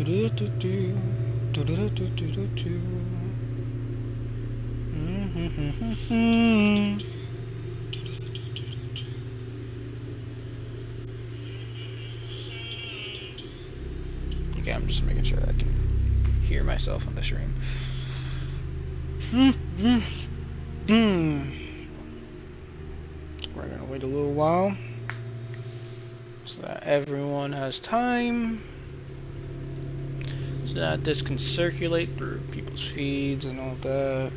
Okay, I'm just making sure I can hear myself on the stream. We're gonna wait a little while so that everyone has time, so that this can circulate through people's feeds and all that.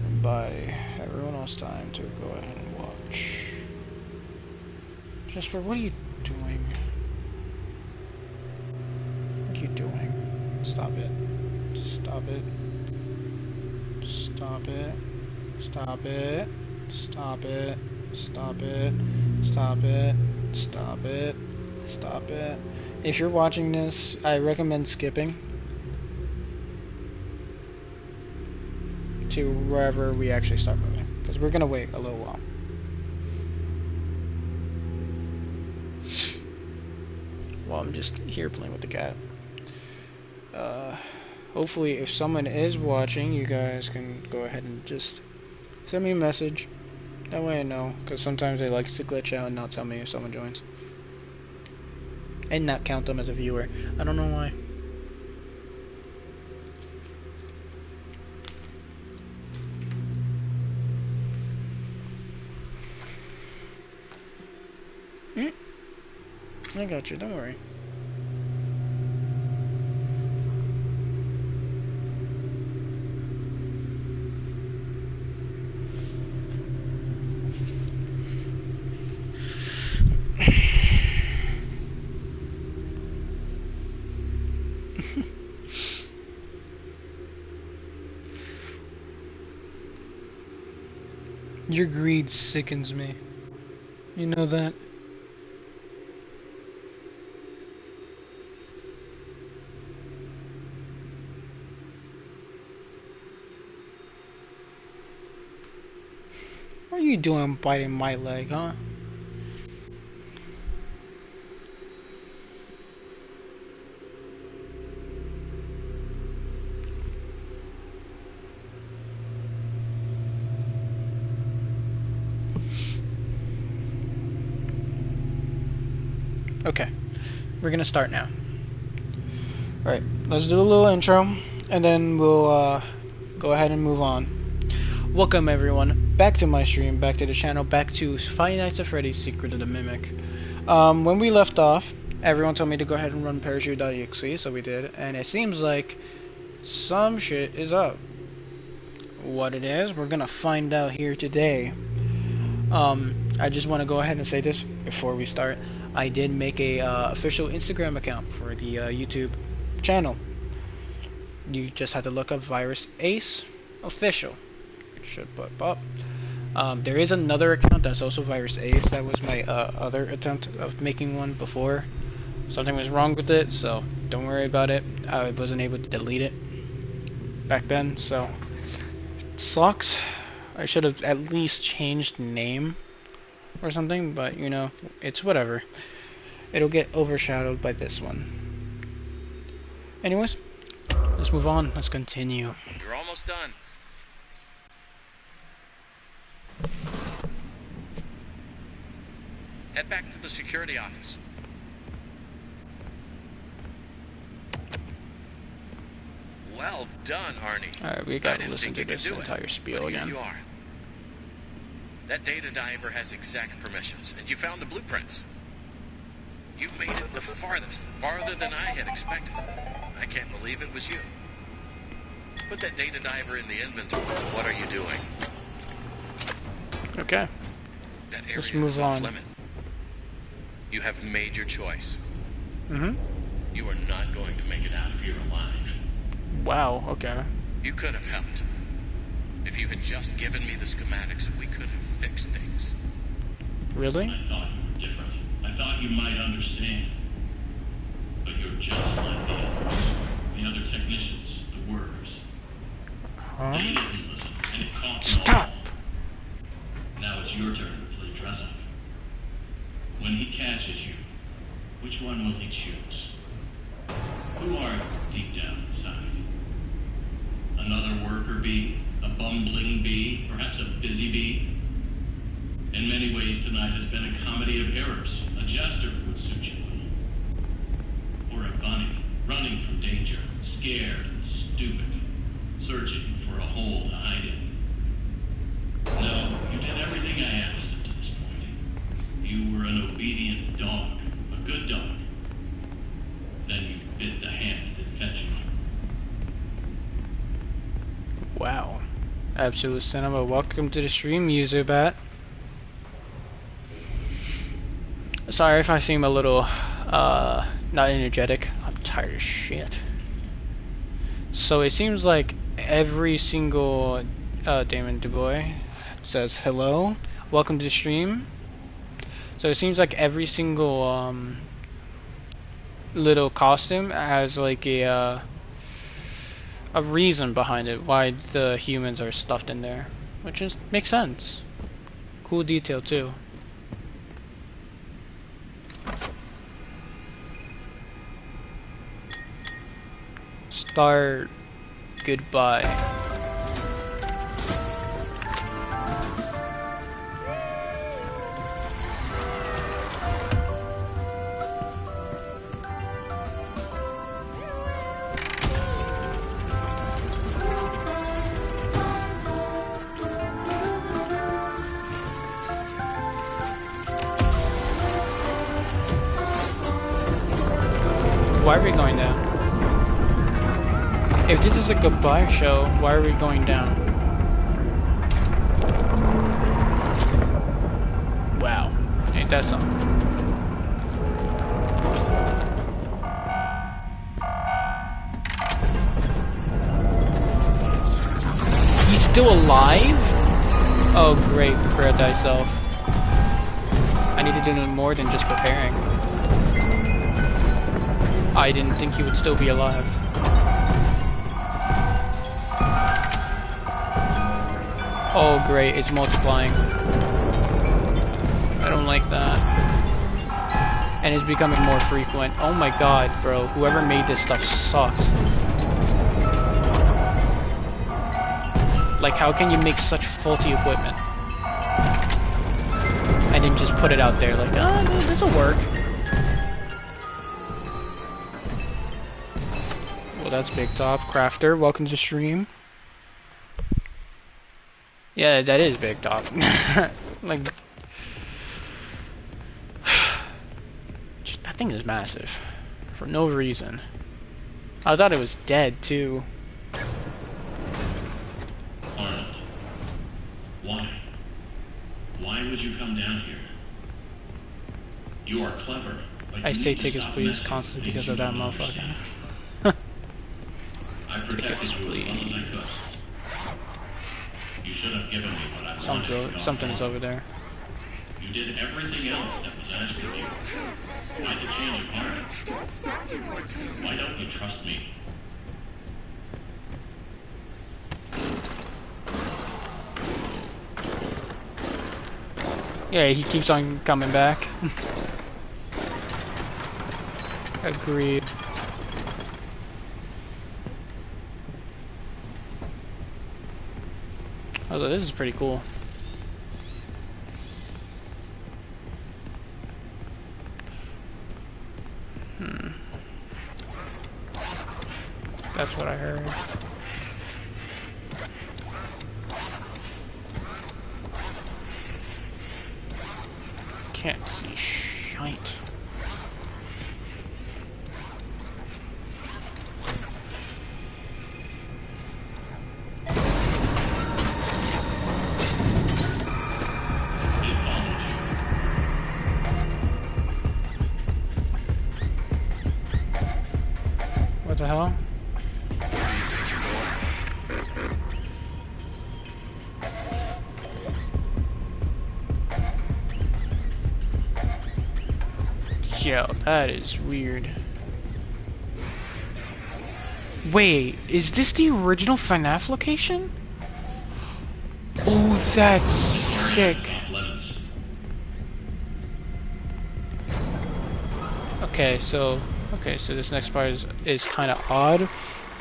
And buy everyone else time to go ahead and watch. Jasper, what are you doing? What are you doing? Stop it. Stop it. Stop it. Stop it. Stop it. Stop it. Stop it. Stop it. Stop it. If you're watching this, I recommend skipping to wherever we actually start moving, because we're gonna wait a little while. Well, I'm just here playing with the cat. Hopefully, if someone is watching, you guys can go ahead and just send me a message. That way I know, because sometimes they like to glitch out and not tell me if someone joins. And not count them as a viewer. I don't know why. I got you, don't worry. Your greed sickens me. You know that? What are you doing biting my leg, huh? Okay, we're gonna start now. Alright, let's do a little intro, and then we'll go ahead and move on. Welcome everyone, back to my stream, back to the channel, back to Five Nights at Freddy's Secret of the Mimic. When we left off, everyone told me to go ahead and run parachute.exe, so we did, and it seems like some shit is up. What it is, we're gonna find out here today. I just want to go ahead and say this before we start. I did make a official Instagram account for the YouTube channel. You just have to look up Virus Ace Official. Should pop up. There is another account that's also Virus Ace. That was my other attempt of making one before. Something was wrong with it, so don't worry about it. I wasn't able to delete it back then, so it sucks. I should have at least changed name or something, but you know, it's whatever. It'll get overshadowed by this one. Anyways, let's move on. Let's continue. You're almost done. Head back to the security office. Well done, Arnie. Alright, we gotta listen to this entire spiel again. You are. That data diver has exact permissions, and you found the blueprints. You made it the farthest, farther than I had expected. I can't believe it was you. Put that data diver in the inventory. What are you doing? Okay. That area Let's move is on. off limit. You have made your choice. Mm-hmm. You are not going to make it out of here alive. Wow, okay. You could have helped. If you had just given me the schematics, we could have fixed things. Really? I thought you were different. I thought you might understand. But you're just like the other technicians, the workers. Huh? They didn't listen, and it caught them Stop! all. Now it's your turn to play dress up. When he catches you, Which one will he choose? Who are you deep down inside? Another worker bee? A bumbling bee? Perhaps a busy bee? In many ways, tonight has been a comedy of errors. A jester would suit you well. Or a bunny, running from danger, scared and stupid, searching for a hole to hide in. No, you did everything I asked up to this point. You were an obedient dog, a good dog. Then you bit the hand that fed you. Wow. Absolute cinema. Welcome to the stream, Userbat. Sorry if I seem a little not energetic. I'm tired of shit. So it seems like every single Damon DuBois says hello. Welcome to the stream. So it seems like every single little costume has like a reason behind it why the humans are stuffed in there, which is makes sense. Cool detail too. Start goodbye. Why are we going down? If this is a goodbye show, why are we going down? Wow, ain't that something? He's still alive? Oh great, prepare thyself. I need to do more than just preparing. I didn't think he would still be alive. Oh great, it's multiplying. I don't like that. And it's becoming more frequent. Oh my god, bro. Whoever made this stuff sucks. Like, how can you make such faulty equipment? And then just put it out there like, oh, this'll work. Well, that's Big Top. Crafter, welcome to the stream. Yeah, that is Big Top. Like, that thing is massive. For no reason. I thought it was dead, too. Arnold, why? Why would you come down here? You are clever, but I you say need to tickets stop please messing constantly with because things of you that don't motherfucker. understand. I protected you as well as I could. You should have given me what I wanted. Something's over there. You did everything else that was asked of you. Why the change of heart? Why don't you trust me? Yeah, he keeps on coming back. Agreed. I was like, this is pretty cool. That's what I heard. Can't see shite. What the hell? Where do you think you're going? Yo, that is weird. Wait, is this the original FNAF location? Oh, that's sick. Lemons. Okay, okay, so this next part is kind of odd,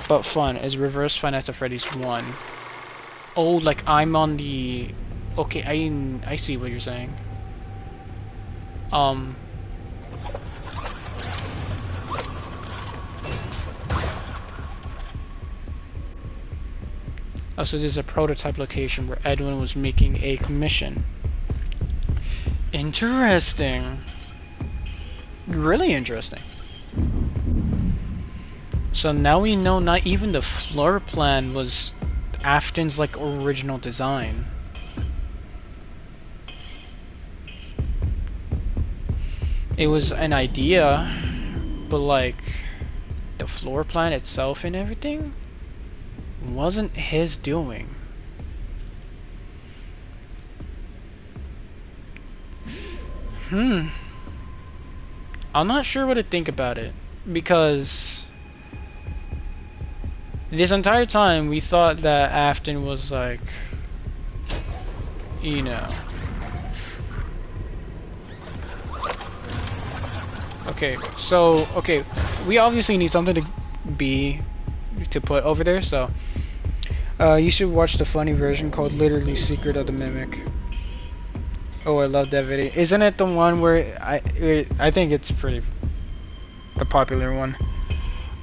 but fun. Is reverse Five Nights at Freddy's 1. Oh, like I'm on the... Okay, I see what you're saying. Oh, so this is a prototype location where Edwin was making a commission. Interesting. Really interesting. So now we know not even the floor plan was Afton's like original design. It was an idea, but like the floor plan itself and everything wasn't his doing. I'm not sure what to think about it, because this entire time we thought that Afton was like, you know. Okay, so, okay, we obviously need something to put over there, so you should watch the funny version called Literally Secret of the Mimic. Oh, I love that video. Isn't it the one where I think it's pretty the popular one.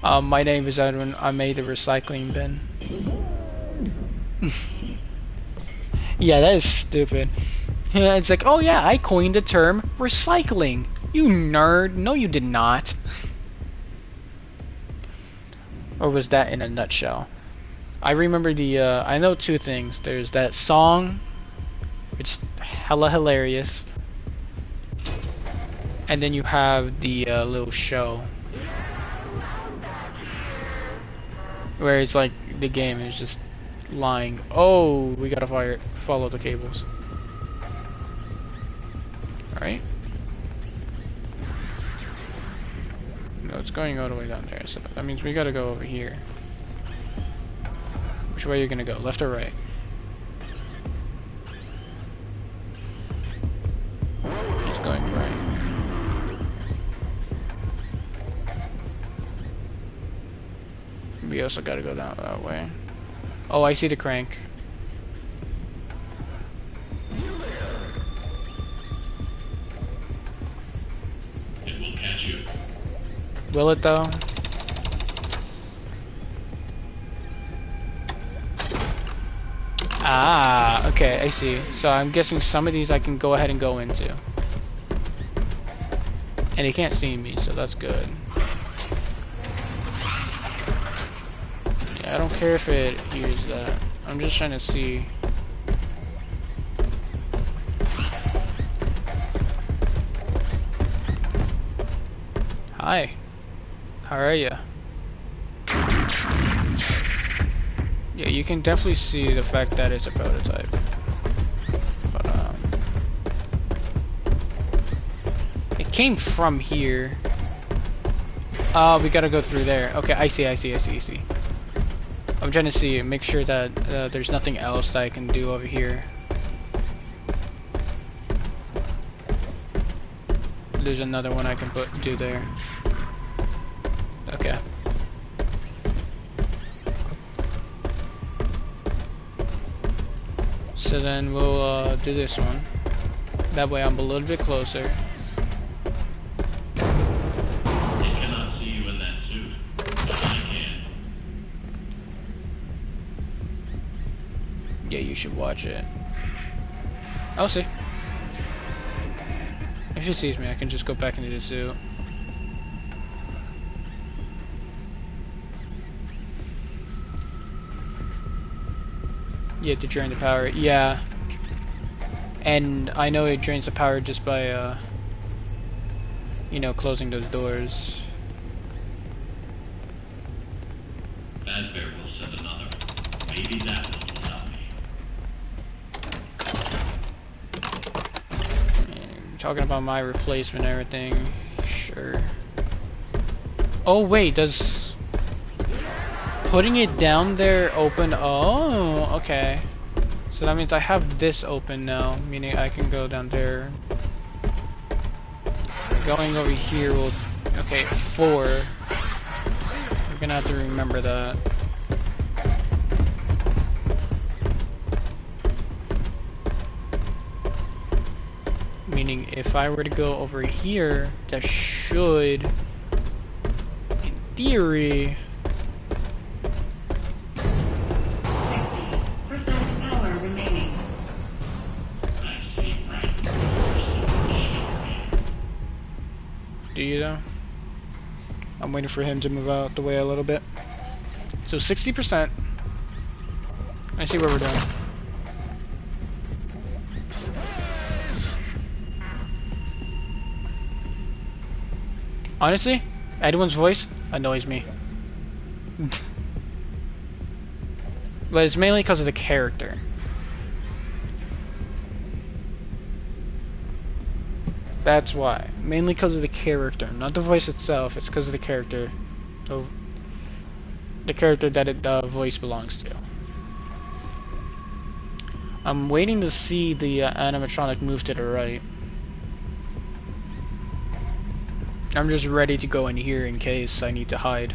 My name is Edwin. I made the recycling bin. Yeah, that is stupid. Yeah, it's like, oh yeah, I coined the term recycling. You nerd. No, you did not. Or was that in a nutshell? I remember the, I know two things. There's that song, which is hella hilarious. And then you have the little show. Where it's like, the game is just lying. Oh, we gotta follow the cables. Alright. No, it's going all the way down there, so that means we gotta go over here. Which way are you gonna go? Left or right? It's going right. We also gotta go down that way. Oh, I see the crank. It will catch you. Will it though? Ah, okay, I see. So I'm guessing some of these I can go ahead and go into. And he can't see me, so that's good. Yeah, I don't care if it hears that. I'm just trying to see. Hi. How are you? Yeah, you can definitely see the fact that it's a prototype. But, it came from here. Oh, we gotta go through there. Okay, I see. I'm trying to see, make sure that there's nothing else that I can do over here. There's another one I can do there. Okay. So then we'll do this one. That way I'm a little bit closer. It cannot see you in that suit, but I can. Yeah, you should watch it. I'll see. If she sees me, I can just go back into the suit. You have to drain the power. Yeah. And I know it drains the power just by, you know, closing those doors. Fazbear will send another. Maybe that one will help me. And talking about my replacement and everything. Sure. Oh, wait, does putting it down there open? Oh, okay. So that means I have this open now, meaning I can go down there. Going over here will Okay, 4. We're gonna have to remember that. Meaning, if I were to go over here, that should, in theory... 60% power remaining. Do you though? I'm waiting for him to move out the way a little bit. So 60%. I see what we're doing. Honestly, Edwin's voice annoys me. But it's mainly because of the character. That's why. Mainly because of the character. Not the voice itself, it's because of the character. The character that the voice belongs to. I'm waiting to see the animatronic move to the right. I'm just ready to go in here in case I need to hide.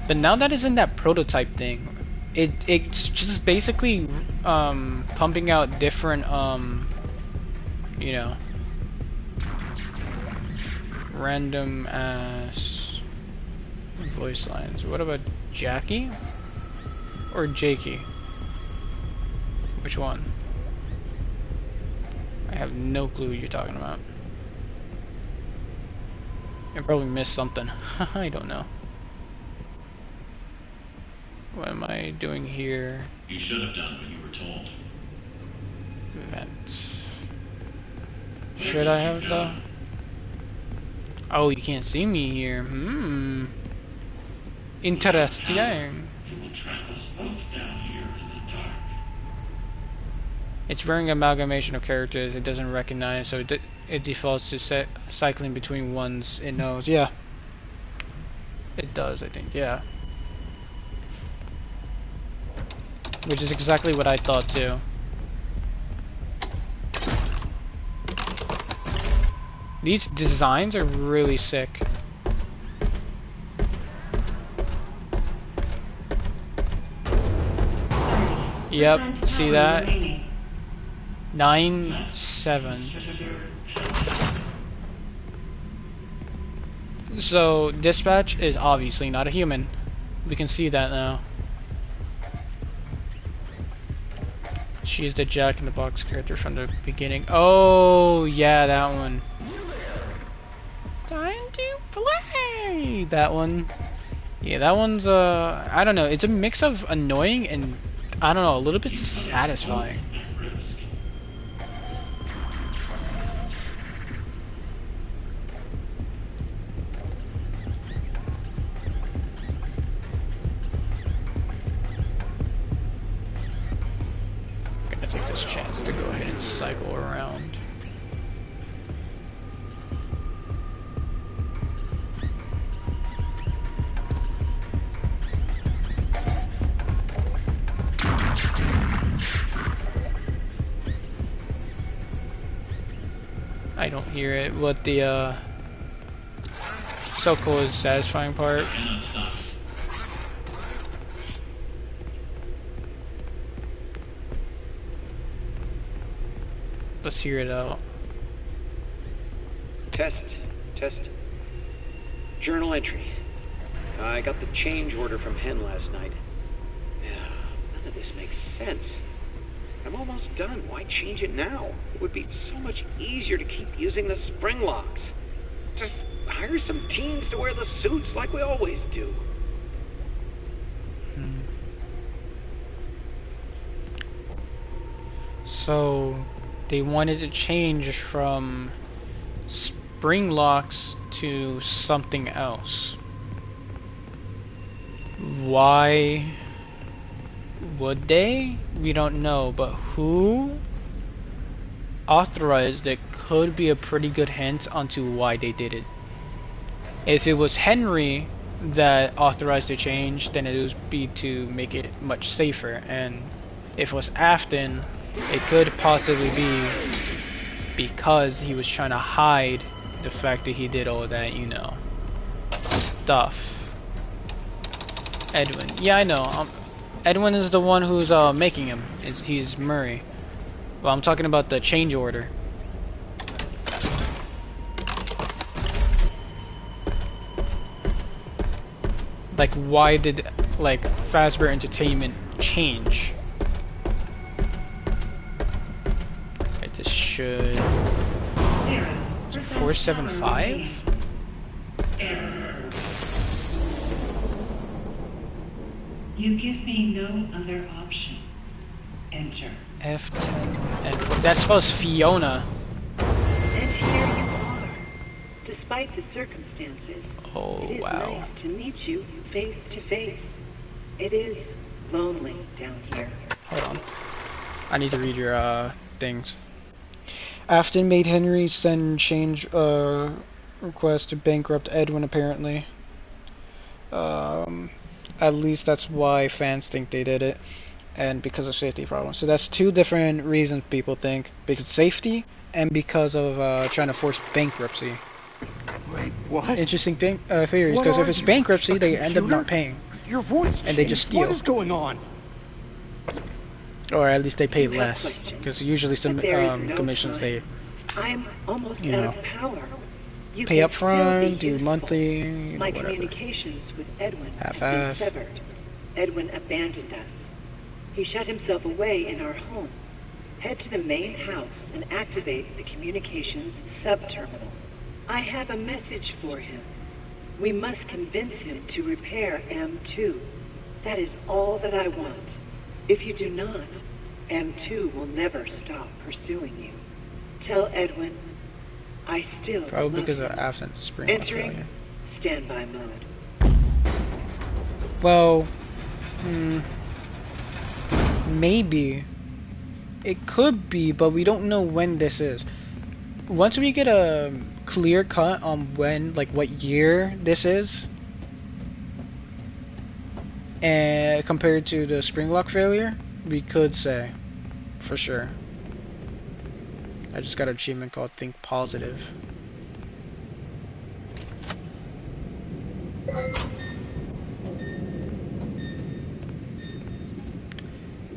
But now that it's in that prototype thing, it's just basically pumping out different you know, random ass voice lines. What about Jackie or Jakey? Which one? I have no clue what you're talking about. I probably missed something. I don't know. What am I doing here? You should have done what you were told. Vent. Should I have the... Oh, you can't see me here. Interesting. It will trap us both down here in the dark. It's wearing amalgamation of characters it doesn't recognize, so it defaults to cycling between ones it knows. Yeah. It does, I think. Yeah. Which is exactly what I thought too. These designs are really sick. Yep, see that? 9-7. So Dispatch is obviously not a human. We can see that now. She is the Jack in the Box character from the beginning. Oh yeah, that one. Time to play. That one. Yeah, that one's I don't know. It's a mix of annoying and I don't know, a little bit satisfying. Gonna take this chance to go ahead and cycle around. I don't hear it. What the so cool is satisfying part. Let's hear it out. Test. Journal entry. I got the change order from Hen last night. None of this makes sense. I'm almost done. Why change it now? It would be so much easier to keep using the spring locks. Just hire some teens to wear the suits like we always do. So they wanted to change from spring locks to something else. Why would they? We don't know, but who authorized it could be a pretty good hint onto why they did it. If it was Henry that authorized the change, then it would be to make it much safer, and if it was Afton, it could possibly be because he was trying to hide the fact that he did all that, you know, stuff. Edwin. Yeah, I know. Edwin is the one who's making him. He's Mori. Well, I'm talking about the change order. Like, why did like Fazbear Entertainment change? Right, this should 475. You give me no other option. Enter. F10. And that spells Fiona. And here you are, despite the circumstances. Oh, it is wow. nice to meet you face to face. It is lonely down here. Hold on. I need to read your things. Afton made Henry send change request to bankrupt Edwin, apparently. At least that's why fans think they did it, and because of safety problems. So that's two different reasons people think: because of safety and because of trying to force bankruptcy. Wait, what? Interesting thing, theories. Because if it's bankruptcy, they end up not paying, Your voice changed. and they just steal. What is going on? Or at least they pay You have less, questions, because usually some but there is no commissions time. they I'm almost You out know, of power. You pay can up still be front, do useful. monthly, you know, My whatever. communications with Edwin have Half-half. been severed. Edwin abandoned us. He shut himself away in our home. Head to the main house and activate the communications sub-terminal. I have a message for him. We must convince him to repair M2. That is all that I want. If you do not, M2 will never stop pursuing you. Tell Edwin, I still Probably love because him. of absent spring Entering failure. standby mode. Well, maybe. It could be, but we don't know when this is. Once we get a clear cut on when, like what year this is, and compared to the spring lock failure, we could say, for sure. I just got an achievement called Think Positive.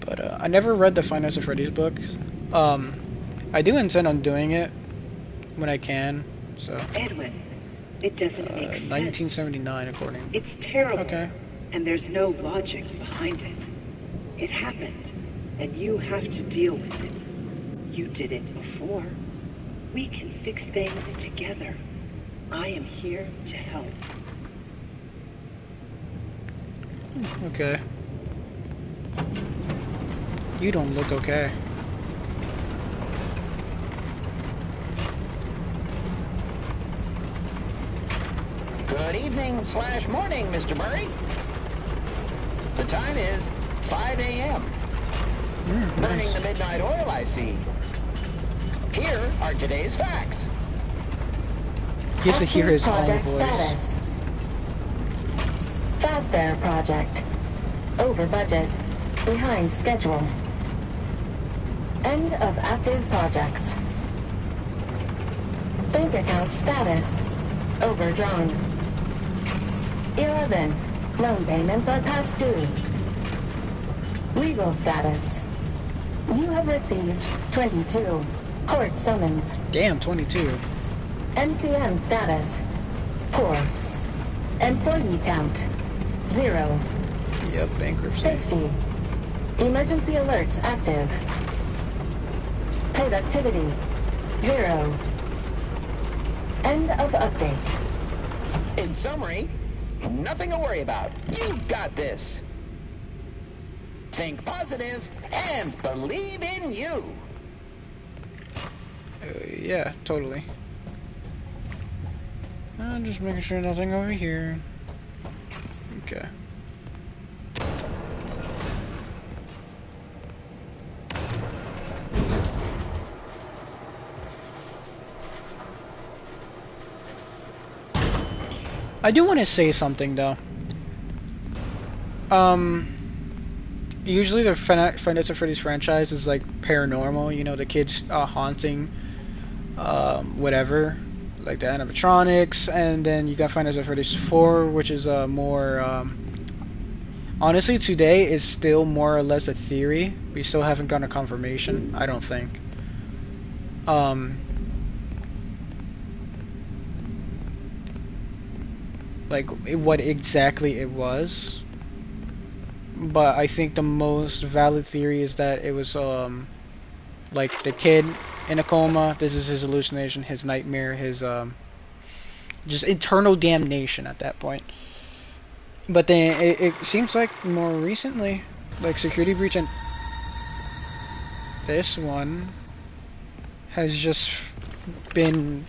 But I never read the Five Nights at Freddy's book. I do intend on doing it when I can. So Edwin, it doesn't make sense. 1979, according. It's terrible. Okay. And there's no logic behind it. It happened, and you have to deal with it. You did it before. We can fix things together. I am here to help. Okay. You don't look okay. Good evening / morning, Mr. Murray. The time is 5 a.m. Burning Nice. the midnight oil, I see. Here are today's facts. He has to hear his own Project voice. status. Fazbear project. Over budget. Behind schedule. End of active projects. Bank account status. Overdrawn. 11. Loan payments are past due. Legal status. You have received 22. Court summons. Damn, 22. MCM status. Poor. Employee count. 0. Yep, bankruptcy. Safety. Emergency alerts active. Productivity. 0. End of update. In summary, nothing to worry about. You've got this. Think positive and believe in you. Yeah, totally. I'm just making sure nothing over here. Okay. I do want to say something though. Usually the Five Nights at Freddy's franchise is like paranormal, you know, the kids haunting whatever, like the animatronics, and then you got Final Fantasy Freddy's 4, which is more. Honestly, today is still more or less a theory. We still haven't gotten a confirmation. I don't think. Like what exactly it was. But I think the most valid theory is that it was like the kid in a coma. This is his hallucination, his nightmare, his just eternal damnation at that point. But then it seems like more recently, like Security Breach and this one has just been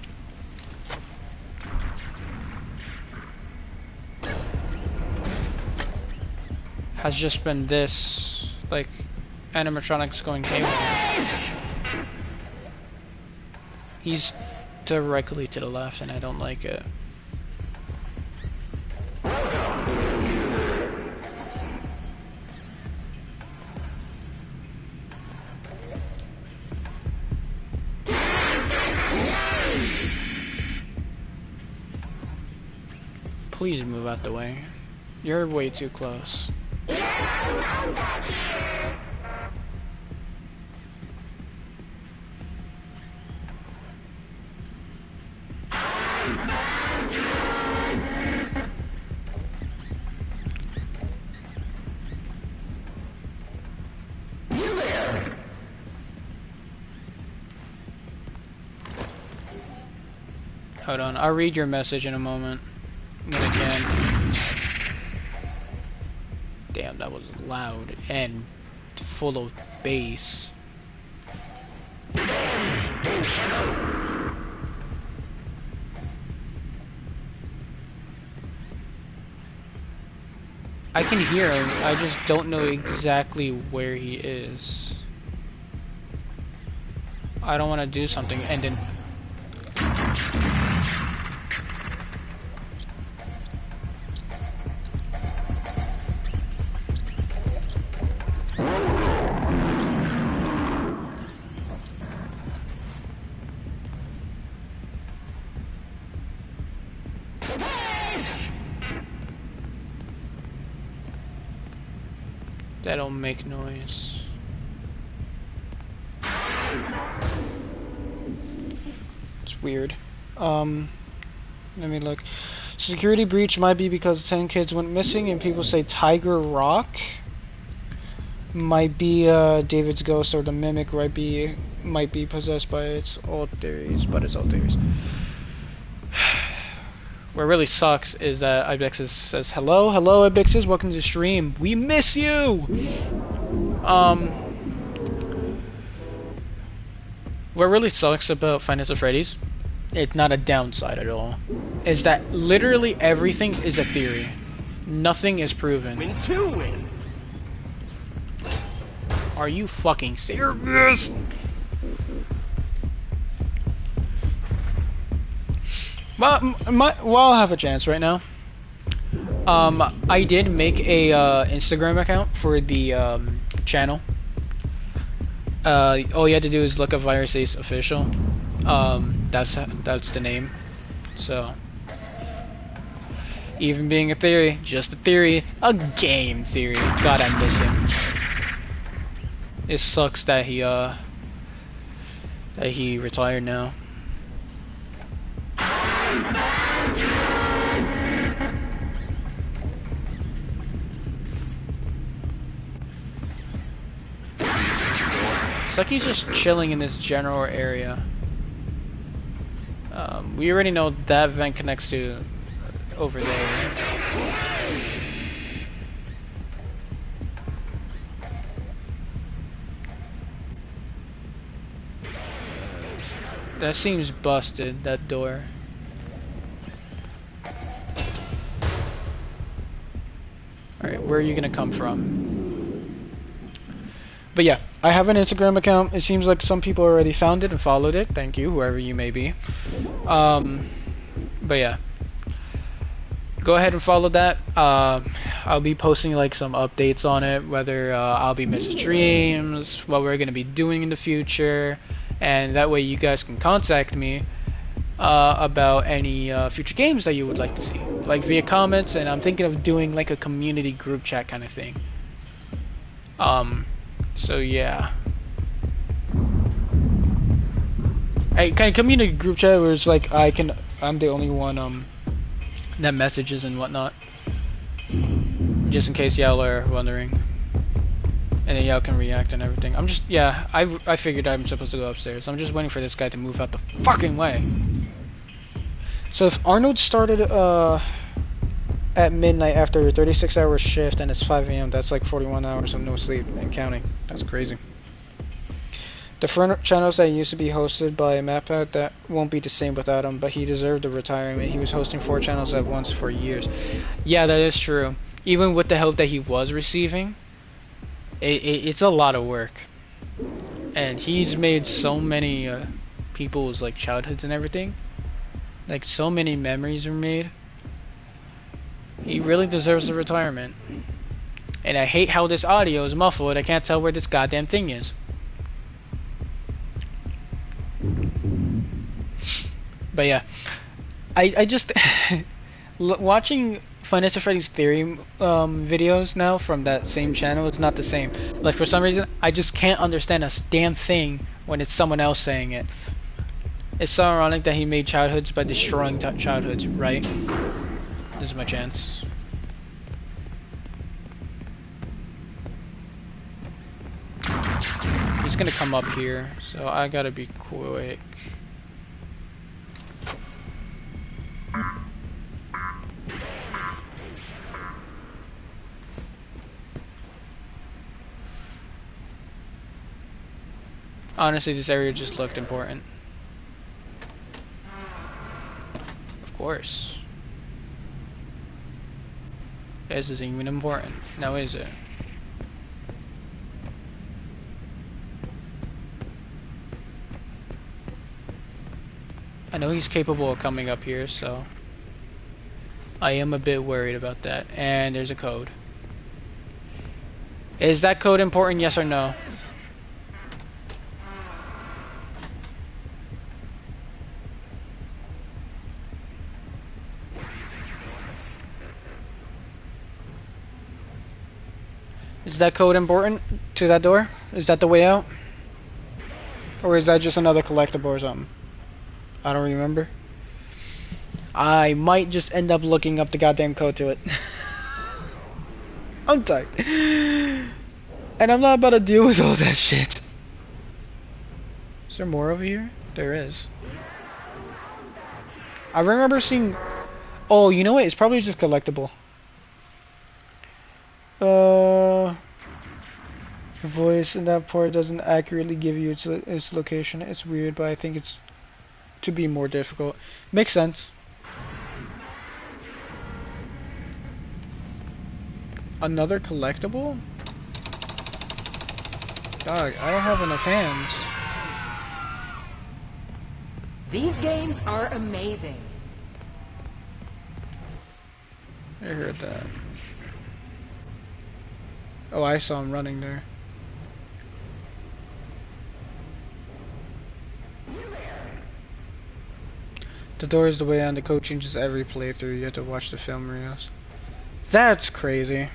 this, like, animatronics going haywire. He's directly to the left and I don't like it. Please move out the way. You're way too close. Hold on, I'll read your message in a moment. And then again. Damn, that was loud and full of bass. I can hear him, I just don't know exactly where he is. I don't want to do something and then... That don't make noise. It's weird. Let me look. Security breach might be because 10 kids went missing and people say Tiger Rock. Might be David's ghost or the mimic might be possessed by its old theories, but it's old theories. What really sucks is that Ibexus says, hello, Ibexus, welcome to the stream. We miss you! What really sucks about Five Nights at Freddy's, it's not a downside at all, is that literally everything is a theory. Nothing is proven. Win to win. Are you fucking serious? Well, I'll have a chance right now. I did make a Instagram account for the channel. All you had to do is look up Virus Ace Official. That's the name. So, even being a theory, just a theory, a game theory. God, I miss him. It sucks that he retired now. It's like he's just chilling in this general area. We already know that vent connects to over there. That seems busted, that door. Alright, where are you gonna come from? But yeah, I have an Instagram account. It seems like some people already found it and followed it. Thank you, whoever you may be. But yeah. Go ahead and follow that. I'll be posting like some updates on it, whether I'll be missing streams, what we're gonna be doing in the future, and that way you guys can contact me about any future games that you would like to see, like via comments. And I'm thinking of doing like a community group chat kind of thing. So yeah, a kind of community group chat where it's like I'm the only one that messages and whatnot, just in case y'all are wondering, and then y'all can react and everything. I figured I'm supposed to go upstairs. I'm just waiting for this guy to move out the fucking way. So if Arnold started at midnight after a 36-hour shift and it's 5 a.m., that's like 41 hours of no sleep and counting. That's crazy. The front channels that used to be hosted by MatPat, that won't be the same without him, but he deserved the retirement. He was hosting 4 channels at once for years. Yeah, that is true. Even with the help that he was receiving, it's a lot of work. And he's made so many people's like childhoods and everything. Like so many memories were made. He really deserves the retirement. And I hate how this audio is muffled. I can't tell where this goddamn thing is. But yeah, I just watching Five Nights at Freddy's Theory videos now from that same channel. It's not the same. Like for some reason, I just can't understand a damn thing when it's someone else saying it. It's so ironic that he made childhoods by destroying childhoods, right? This is my chance. He's gonna come up here, so I gotta be quick. Honestly, this area just looked important. Of course. This isn't even important. Now is it? I know he's capable of coming up here, so I am a bit worried about that. And there's a code. Is that code important, yes or no? Is that code important to that door? Is that the way out? Or is that just another collectible or something? I don't remember. I might just end up looking up the goddamn code to it. I'm tired. And I'm not about to deal with all that shit. Is there more over here? There is. I remember seeing... Oh, you know what? It's probably just collectible. Voice in that part doesn't accurately give you its location. It's weird, but I think it's to be more difficult. Makes sense. Another collectible? Dog, I don't have enough hands. These games are amazing. I heard that. Oh, I saw him running there. The door is the way on. The code changes every playthrough. You have to watch the film reels. That's crazy.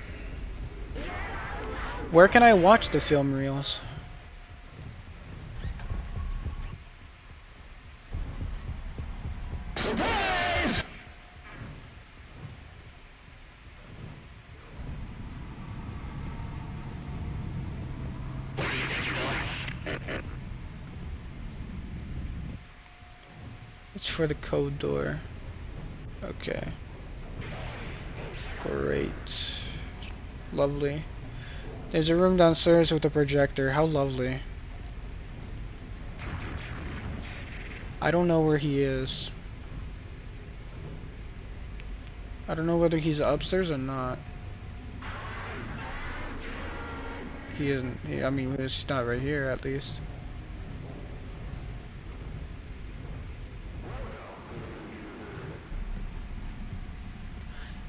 Where can I watch the film reels? Surprise! It's for the code door. Okay. Great. Lovely. There's a room downstairs with a projector. How lovely. I don't know where he is. I don't know whether he's upstairs or not. He isn't. I mean, he's not right here at least.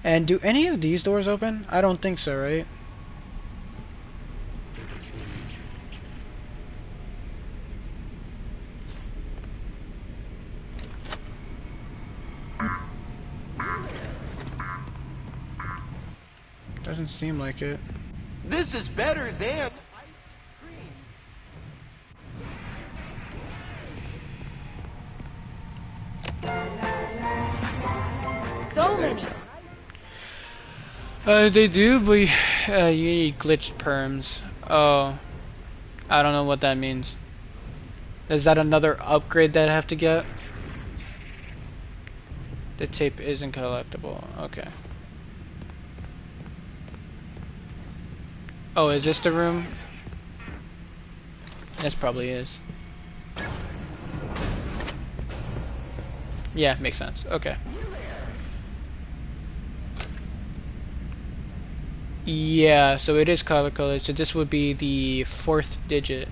And do any of these doors open? I don't think so, right? Doesn't seem like it. This is better than... So many. They do, but you need glitched perms. Oh, I don't know what that means. Is that another upgrade that I have to get? The tape isn't collectible. Okay. Oh, is this the room? This probably is. Yeah, makes sense. Okay. Yeah, so it is color coded. So this would be the 4th digit.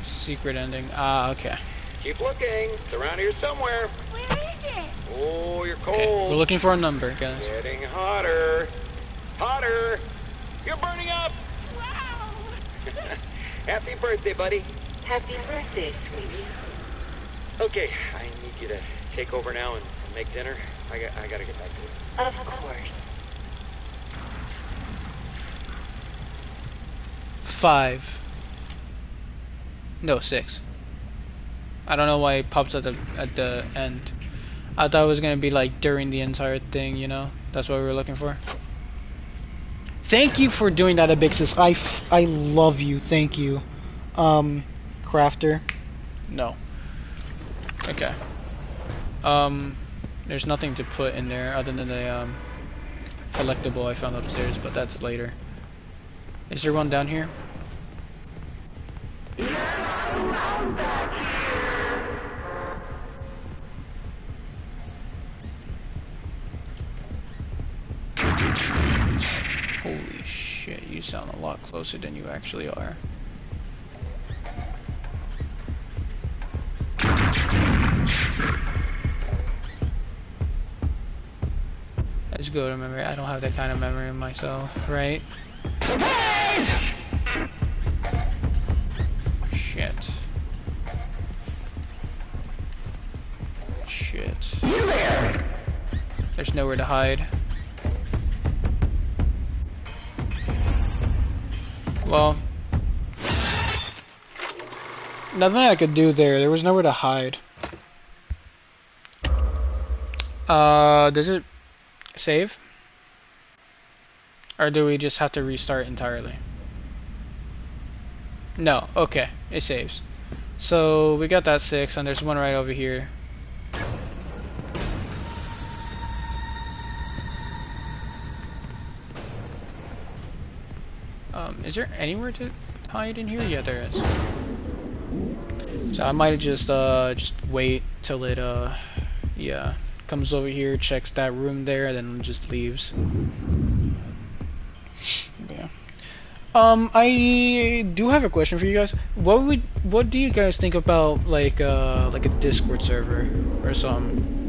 Secret ending. Ah, okay. Keep looking. It's around here somewhere. Where is it? Oh, you're cold. Okay, we're looking for a number, guys. Getting hotter. Hotter. You're burning up. Wow! Happy birthday, buddy. Happy birthday, sweetie. Okay, I need you to take over now and make dinner. I gotta get back to it. Of course. 5. No, 6. I don't know why it pops at the end. I thought it was gonna be like during the entire thing, you know? That's what we were looking for. Thank you for doing that, Abixis. I love you. Thank you. Crafter. No. Okay. There's nothing to put in there other than the collectible I found upstairs, but that's later. Is there one down here? Holy shit, you sound a lot closer than you actually are. That's good, remember, I don't have that kind of memory in myself, right? Surprise! Shit. Shit. You there? There's nowhere to hide. Well, nothing I could do there. There was nowhere to hide. Does it save? Or do we just have to restart entirely? No, okay, it saves. So we got that 6, and there's one right over here. Is there anywhere to hide in here? Yeah, there is. So I might just wait till it yeah, comes over here, checks that room there, and then just leaves. Yeah. I do have a question for you guys. What do you guys think about like a Discord server or something?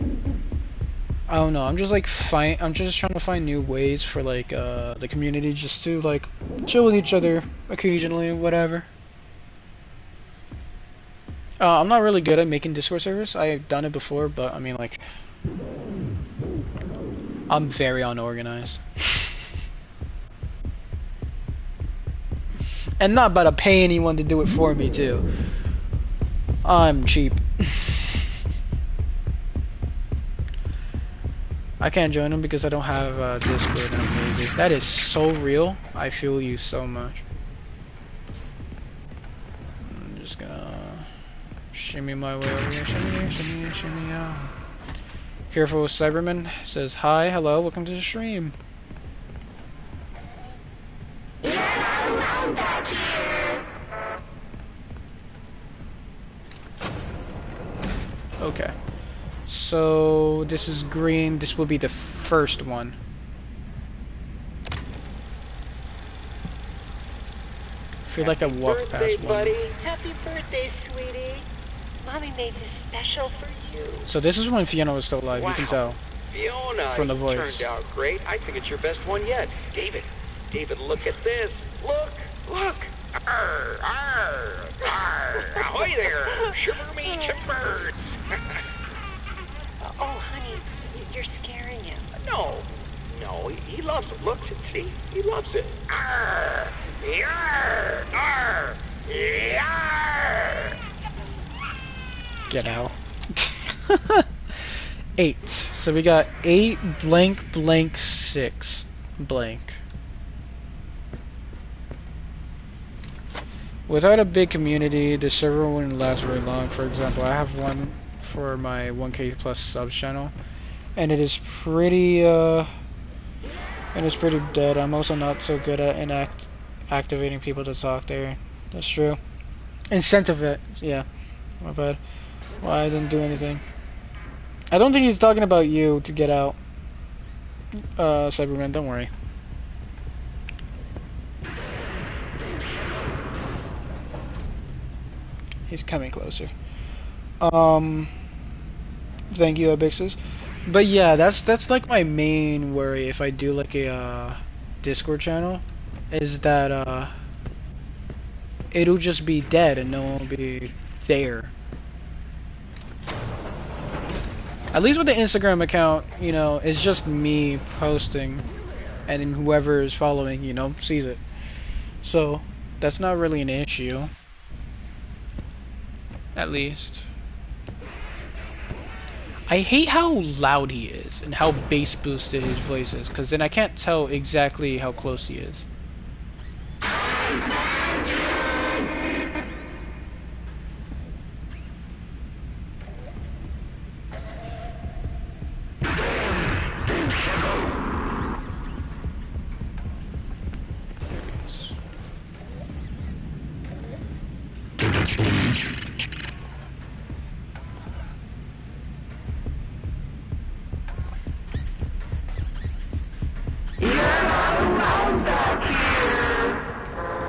I don't know. I'm just I'm just trying to find new ways for like the community just to like chill with each other occasionally, whatever. I'm not really good at making Discord servers. I've done it before, but I mean like I'm very unorganized. And not about to pay anyone to do it for me too. I'm cheap. I can't join them because I don't have Discord and I'm lazy. That is so real. I feel you so much. I'm just gonna shimmy my way over here. Shimmy, shimmy, shimmy out. Careful Cyberman says hi, hello, welcome to the stream. Okay. So this is green. This will be the first one. I feel like I walked past one. Buddy. Happy birthday, sweetie. Mommy made this special for you. So this is when Fiona was still alive. Wow. You can tell Fiona, from the voice. Turned out great. I think it's your best one yet. David, look at this. Look. Arr, arr, arr. Ahoy there. Shiver me timbers. Oh, honey, you're scaring him. No, No, he loves it. Look, see? He loves it. Arr! Yarr! Arr! Yarr! Get out. 8. So we got 8 blank blank 6 blank. Without a big community, the server wouldn't last very long. For example, I have one for my 1K plus subs channel, and it is pretty dead. I'm also not so good at activating people to talk there. That's true. Incentive it, yeah. My bad. Why I didn't do anything. I don't think he's talking about you to get out. Cyberman, don't worry. He's coming closer. Thank you, Abixis. But yeah, that's like my main worry if I do like a Discord channel, is that it'll just be dead and no one will be there. At least with the Instagram account, you know, it's just me posting, and then whoever is following, you know, sees it. So that's not really an issue. At least. I hate how loud he is and how bass boosted his voice is, because then I can't tell exactly how close he is.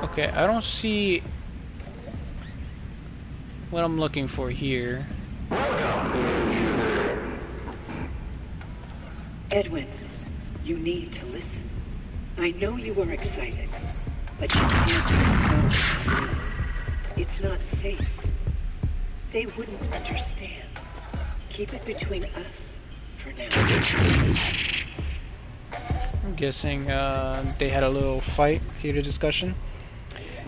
Okay, I don't see what I'm looking for here. Edwin, you need to listen. I know you are excited, but you can't. It's not safe. They wouldn't understand. Keep it between us for now. I'm guessing they had a little fight, heated discussion.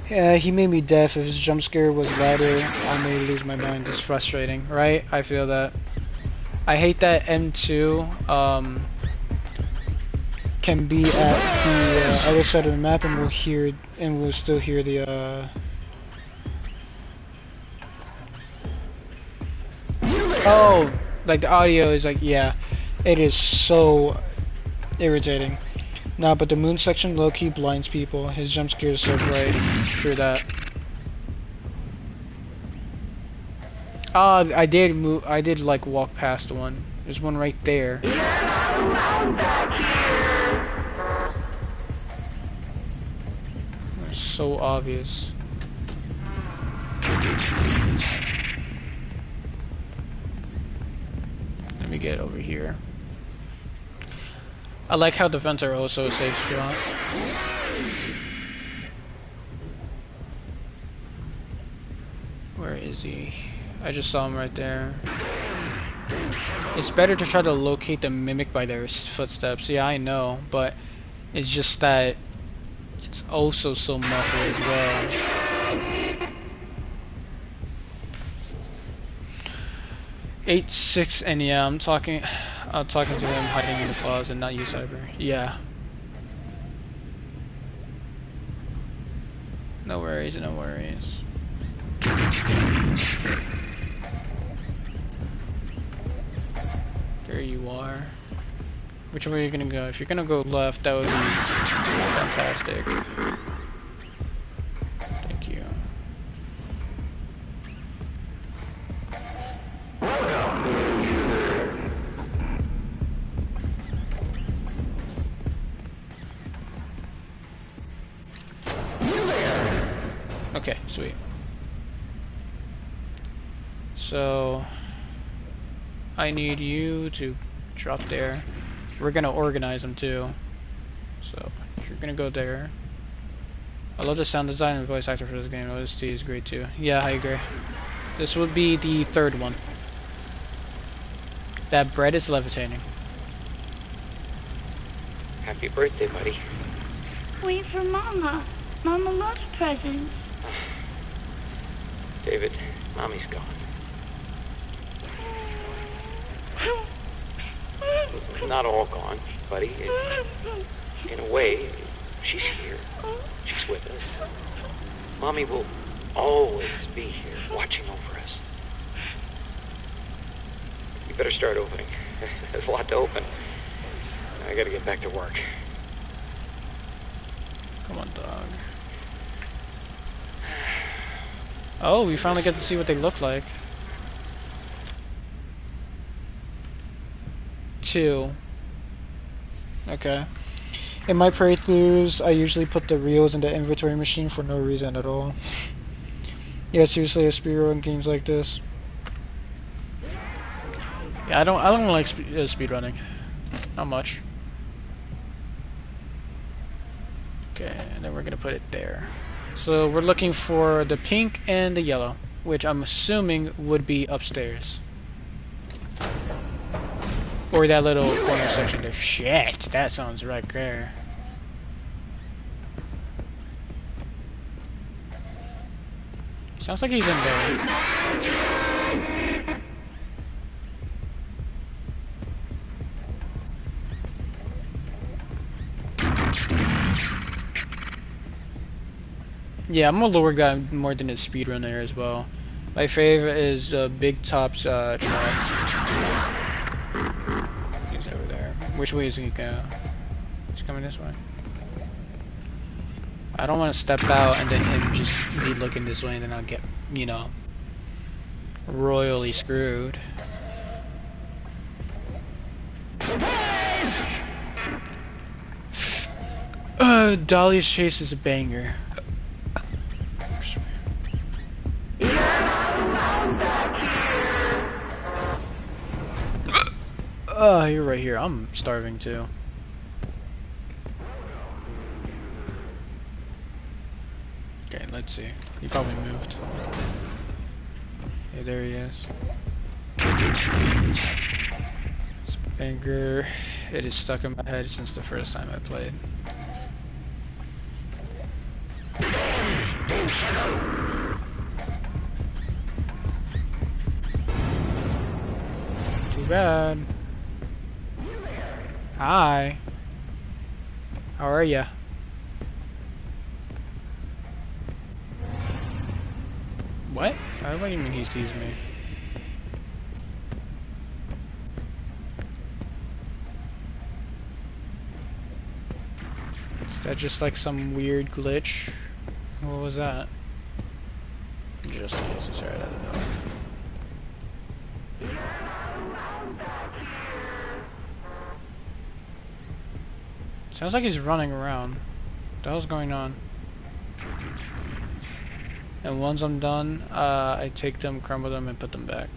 Yeah, he made me deaf. If his jump scare was louder, I may lose my mind. It's frustrating, right? I feel that. I hate that M2 can be at the other side of the map and we'll still hear the oh, like the audio is like, yeah, it is so irritating. Nah, but the moon section low-key blinds people. His jump scare is so bright. True that. I did move. I did like walk past one. There's one right there. It's so obvious. Let me get over here. I like how the vents are also a safe spot. Where is he? I just saw him right there. It's better to try to locate the mimic by their footsteps. Yeah, I know, but it's just that it's also so muffled as well. 8-6, and yeah, I'm talking to him hiding in the closet, not you, Cyber. Yeah. No worries, no worries. There you are. Which way are you gonna go? If you're gonna go left, that would be fantastic. Thank you. Okay, sweet. So I need you to drop there. We're gonna organize them too. So you're gonna go there. I love the sound design and voice actor for this game. OST is great too. Yeah, I agree. This would be the third one. That bread is levitating. Happy birthday, buddy. Wait for Mama. Mama loves presents. David, Mommy's gone. Not all gone, buddy. In a way, she's here. She's with us. Mommy will always be here, watching over us. You better start opening. There's a lot to open. I gotta get back to work. Come on, dog. Oh, we finally get to see what they look like. 2. Okay. In my playthroughs, I usually put the reels in the inventory machine for no reason at all. Yeah, seriously, a speedrun in games like this. Yeah, I don't like speedrunning. Not much. Okay, and then we're gonna put it there. So we're looking for the pink and the yellow, which I'm assuming would be upstairs. Or that little corner section there. Shit, that sounds right there. Sounds like he's in there. Yeah, I'm a lower guy more than a speedrunner as well. My favorite is Big Top's truck. He's over there. Which way is he go? He's coming this way. I don't want to step out and then him just be looking this way and then I'll get, you know, royally screwed. Dolly's Chase is a banger. Oh, you're right here. I'm starving too. Okay, let's see. He probably moved. Hey, there he is. This banger. It is stuck in my head since the first time I played. Too bad. Hi. How are ya? What? What do you mean he sees me? Is that just like some weird glitch? What was that? Just in case it's right out of the door. Sounds like he's running around. What the hell's going on? And once I'm done, I take them, crumble them, and put them back.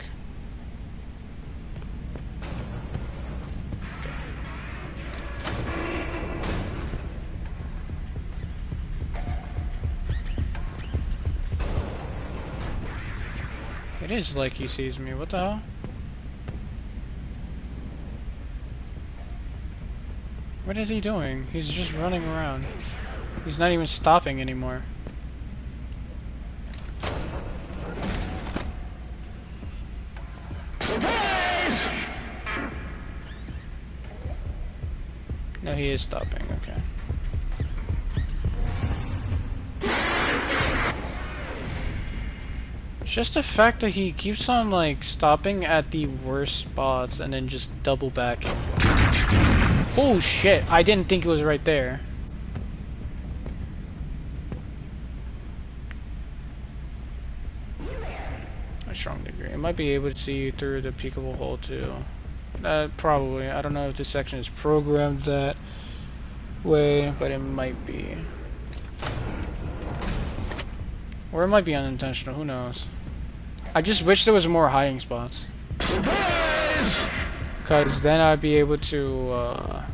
It is like he sees me. What the hell? What is he doing? He's just running around. He's not even stopping anymore. No, he is stopping, okay. It's just the fact that he keeps on like stopping at the worst spots and then just double backing. Oh shit, I didn't think it was right there. I strongly agree. It might be able to see you through the peekable hole too. Probably. I don't know if this section is programmed that way, but it might be. Or it might be unintentional, who knows. I just wish there was more hiding spots. Because then I'd be able to,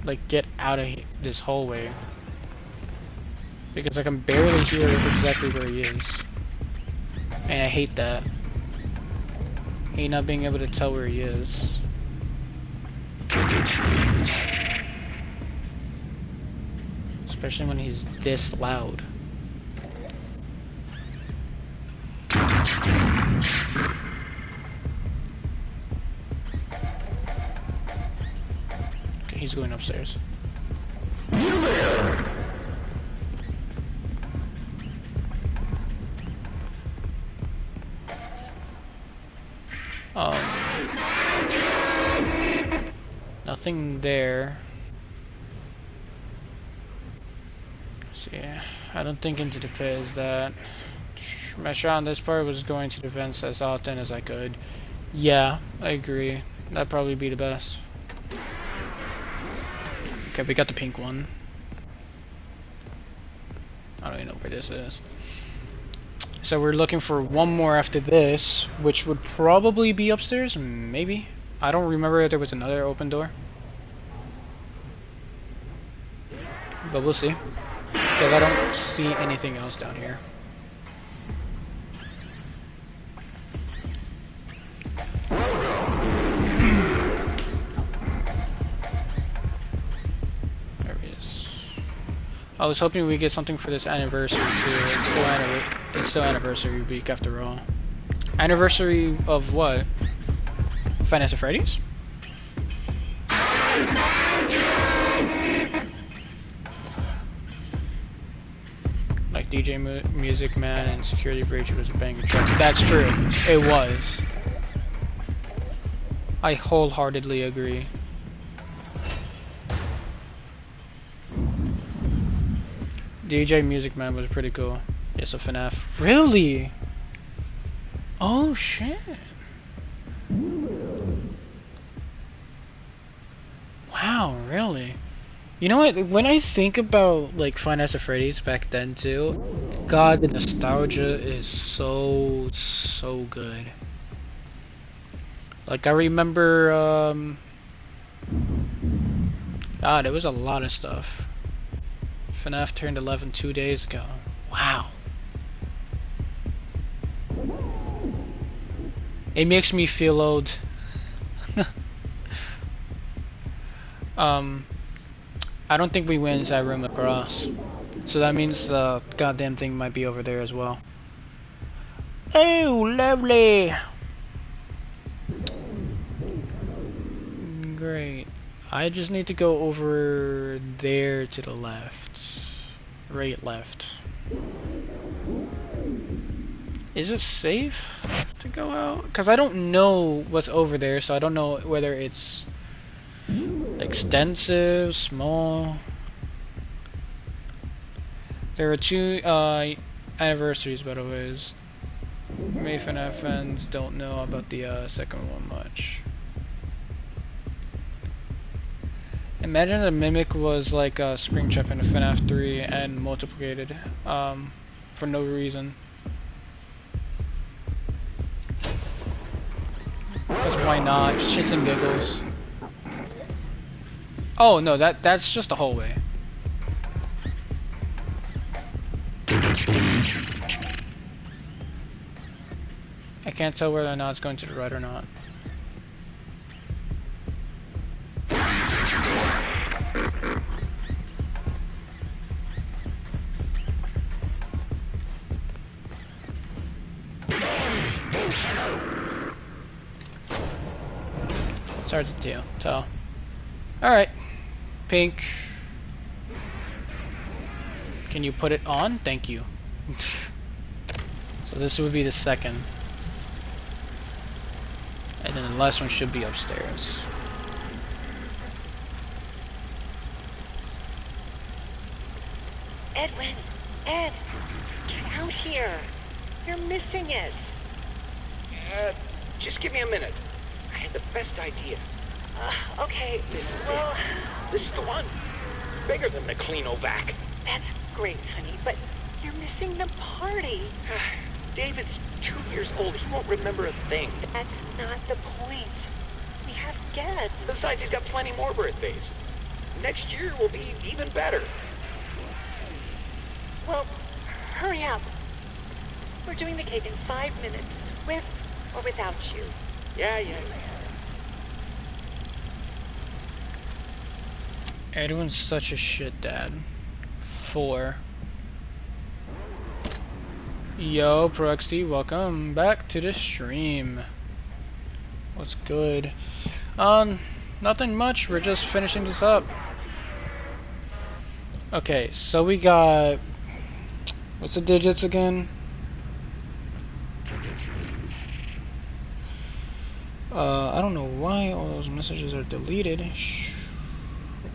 like, get out of this hallway. Because I can barely hear exactly where he is. And I hate that. I hate not being able to tell where he is. especially when he's this loud. Okay, he's going upstairs. Nothing there. Let's see, I don't think into the pit is that. My shot on this part was going to the vents as often as I could. Yeah, I agree. That'd probably be the best. Okay, we got the pink one. I don't even know where this is. So we're looking for one more after this, which would probably be upstairs, maybe. I don't remember if there was another open door. But we'll see. Because I don't see anything else down here. There he is. I was hoping we get something for this anniversary too. It's still anniversary week after all. Anniversary of what? Five Freddy's? Like DJ Music Man and Security Breach was a banger track. That's true. It was. I wholeheartedly agree. DJ Music Man was pretty cool. Yes, a FNAF. Really? Oh shit. Wow, really? You know what? When I think about like Five Nights at Freddy's back then too, God, the nostalgia is so good. Like I remember, God, it was a lot of stuff. FNAF turned 11 2 days ago. Wow. It makes me feel old. I don't think we went inside room across. So that means the goddamn thing might be over there as well. Oh, lovely! Great. I just need to go over there to the left. Right left. Is it safe to go out? Because I don't know what's over there, so I don't know whether it's extensive, small. There are two anniversaries, by the way. May FNAF fans don't know about the second one much. Imagine the Mimic was like a Springtrap in a FNAF 3 and multiplicated for no reason. Because why not? Shits and giggles. Oh no, that's just a hallway. I can't tell whether or not it's going to the right or not. It's hard to tell. Alright. Pink. Can you put it on? Thank you. So this would be the second. And then the last one should be upstairs. Edwin! Ed! Get out here! You're missing it! Just give me a minute. I had the best idea. Okay, This is well... it. This is the one. Bigger than the Cleanovac. That's great, honey, but you're missing the party. David's 2 years old. He won't remember a thing. That's not the point. We have guests. Besides, he's got plenty more birthdays. Next year will be even better. Well, hurry up. We're doing the cake in 5 minutes, with or without you. Yeah. Edwin's such a shit dad. 4. Yo, ProXT, welcome back to the stream. What's good? Nothing much. We're just finishing this up. Okay, so we got... What's the digits again? I don't know why all those messages are deleted.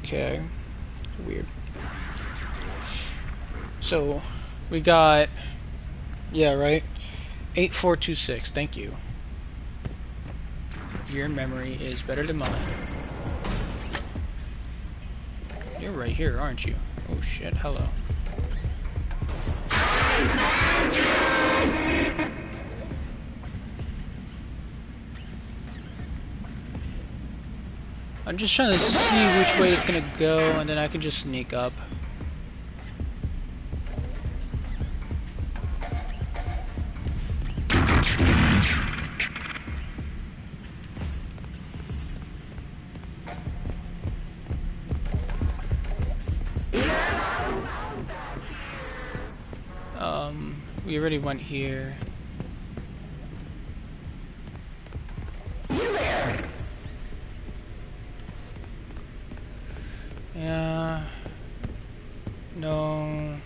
Okay. Weird. So, we got... Yeah, right? 8426, thank you. Your memory is better than mine. You're right here, aren't you? Oh shit, hello. I'm just trying to see which way it's gonna go, and then I can just sneak up. We already went here. You there? Yeah. No.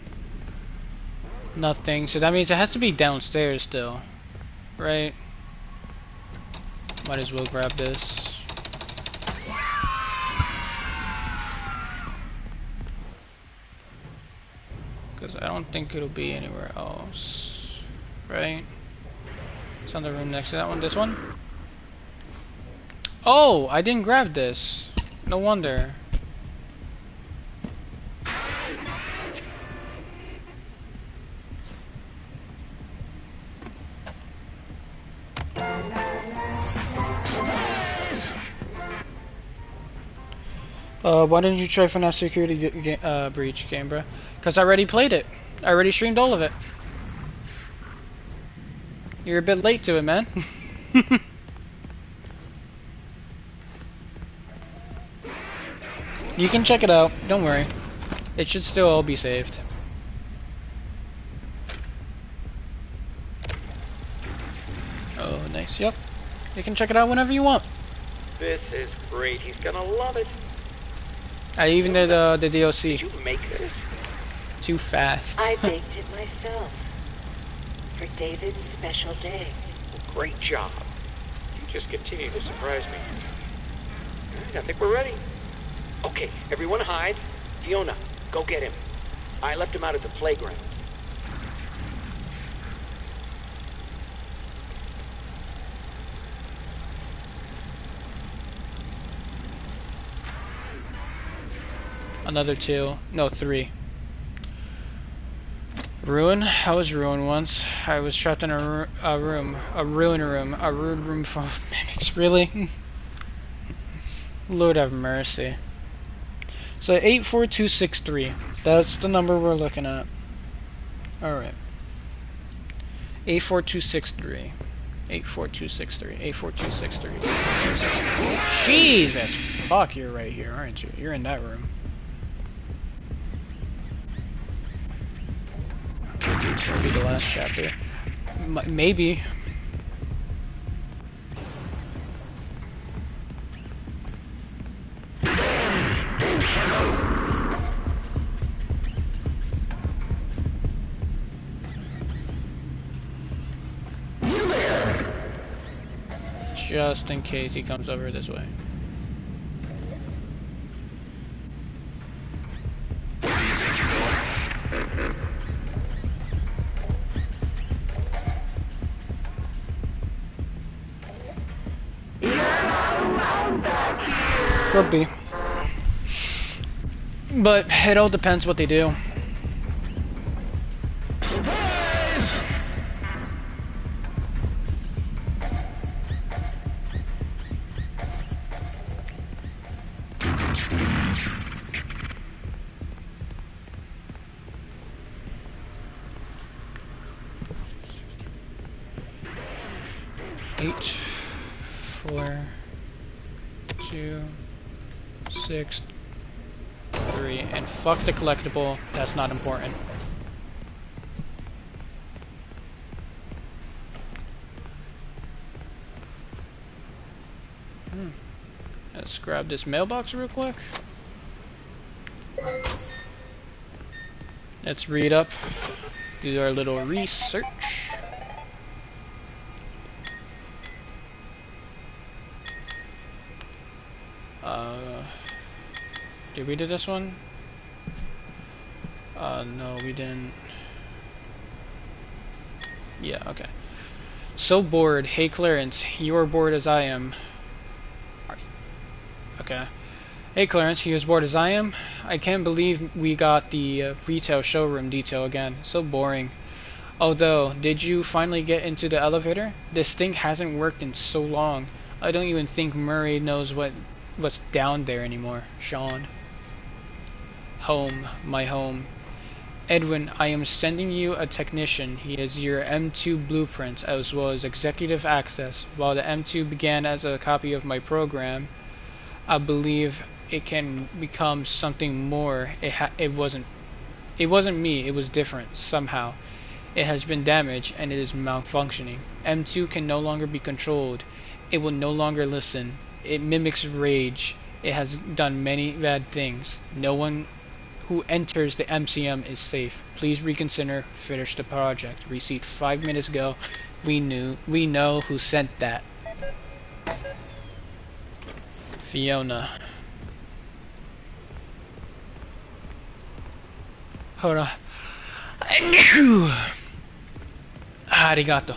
Nothing. So that means it has to be downstairs still. Right? Might as well grab this. Because I don't think it'll be anywhere else. Right? It's on the room next to that one. This one? Oh! I didn't grab this. No wonder. Why didn't you try for that security breach, Cambra? Because I already played it. I already streamed all of it. You're a bit late to it, man. You can check it out. Don't worry. It should still all be saved. Oh, nice. Yep. You can check it out whenever you want. This is great. He's gonna love it. I even did the DLC. Did you make this? Too fast. I baked it myself for David's special day. Well, great job. You just continue to surprise me. All right, I think we're ready. Okay, everyone hide. Fiona, go get him. I left him out at the playground. Another 2. No, 3. Ruin? I was ruined once. I was trapped in a ruin room full of mimics. Really? Lord have mercy. So 84263. That's the number we're looking at. Alright. 84263. 84263. 84263. Jesus! Fuck, you're right here, aren't you? You're in that room. That'll be the last chapter. Maybe. Just in case he comes over this way. Where do you think you're going? Could be. But it all depends what they do. Surprise! Eight, 4, 2, 6, 3. 3. And fuck the collectible, that's not important. Let's grab this mailbox real quick. Let's read up, do our little research. Did we do this one? No, we didn't. Yeah, okay. So bored. Hey Clarence, you are bored as I am. Okay. Hey Clarence, you as bored as I am? I can't believe we got the retail showroom detail again. So boring. Although, did you finally get into the elevator? This thing hasn't worked in so long. I don't even think Murray knows what's down there anymore. Sean. Home. My home. Edwin, I am sending you a technician. He has your M2 blueprint as well as executive access. While the M2 began as a copy of my program, I believe it can become something more. It wasn't me. It was different somehow. It has been damaged and it is malfunctioning. M2 can no longer be controlled. It will no longer listen. It mimics rage. It has done many bad things. No one who enters the MCM is safe. Please reconsider. Finish the project. Receipt 5 minutes ago. We know who sent that. Fiona. Hold on. Arigato.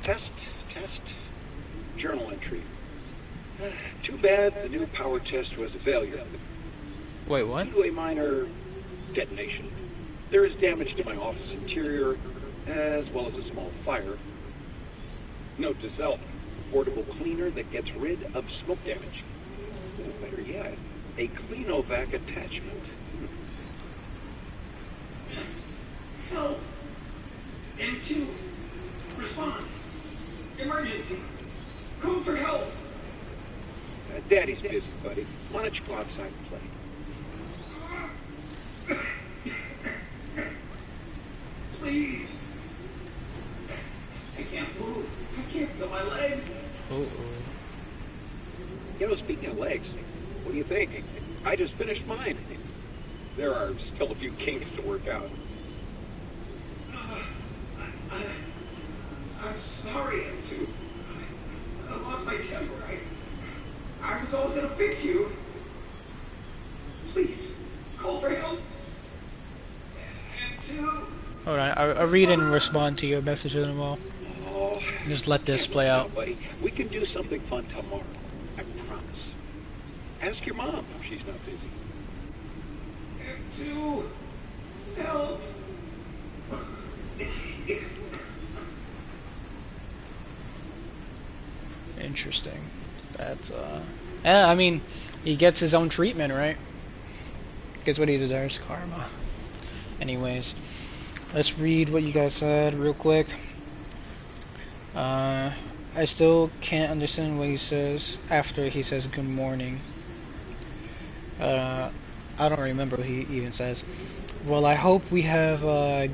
Test. Journal entry. Too bad the new power test was a failure. Wait, what? Due to a minor detonation. There is damage to my office interior, as well as a small fire. Note to self, portable cleaner that gets rid of smoke damage. Or better yet, a Cleanovac attachment. Help! M2! Response! Emergency! Call for help! Daddy's busy, buddy. Why don't you go outside and play? Please! I can't move. I can't feel my legs. You know, speaking of legs, what do you think? I just finished mine. There are still a few kinks to work out. I'm sorry, M2. I lost my temper. I was always gonna fix you. Please, call for help. M2. Hold on, I'll read and respond to your messages in a while. Oh, just let this play out. Buddy. We can do something fun tomorrow. I promise. Ask your mom if she's not busy. M2. Help. Interesting. That's yeah, I mean, he gets his own treatment, right? Gets what he deserves, karma. Anyways, let's read what you guys said real quick. I still can't understand what he says after he says good morning. I don't remember what he even says. Well, I hope we have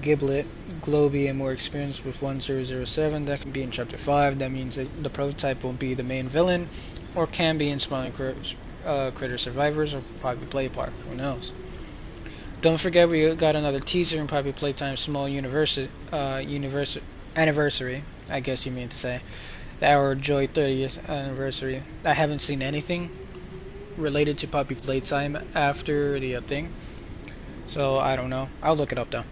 Giblet, Globy, and more experience with 1007. That can be in Chapter 5. That means that the prototype will be the main villain, or can be in Smiling Critter Survivors, or probably Play Park. Who knows? Don't forget we got another teaser in Probably Playtime Small Anniversary, I guess you mean to say. Our Joy 30th Anniversary. I haven't seen anything related to Puppy Playtime after the thing. So, I don't know. I'll look it up though.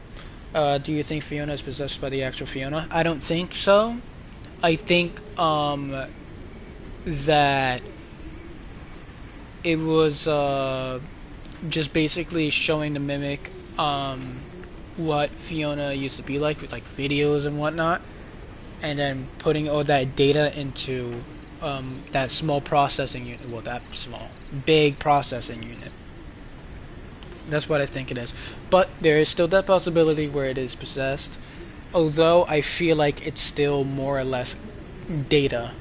Do you think Fiona is possessed by the actual Fiona? I don't think so. I think, that it was, just basically showing the mimic, what Fiona used to be like with, like, videos and whatnot. And then putting all that data into, that small processing unit. Well, that small. Big processing unit. That's what I think it is. But there is still that possibility where it is possessed. Although I feel like it's still more or less data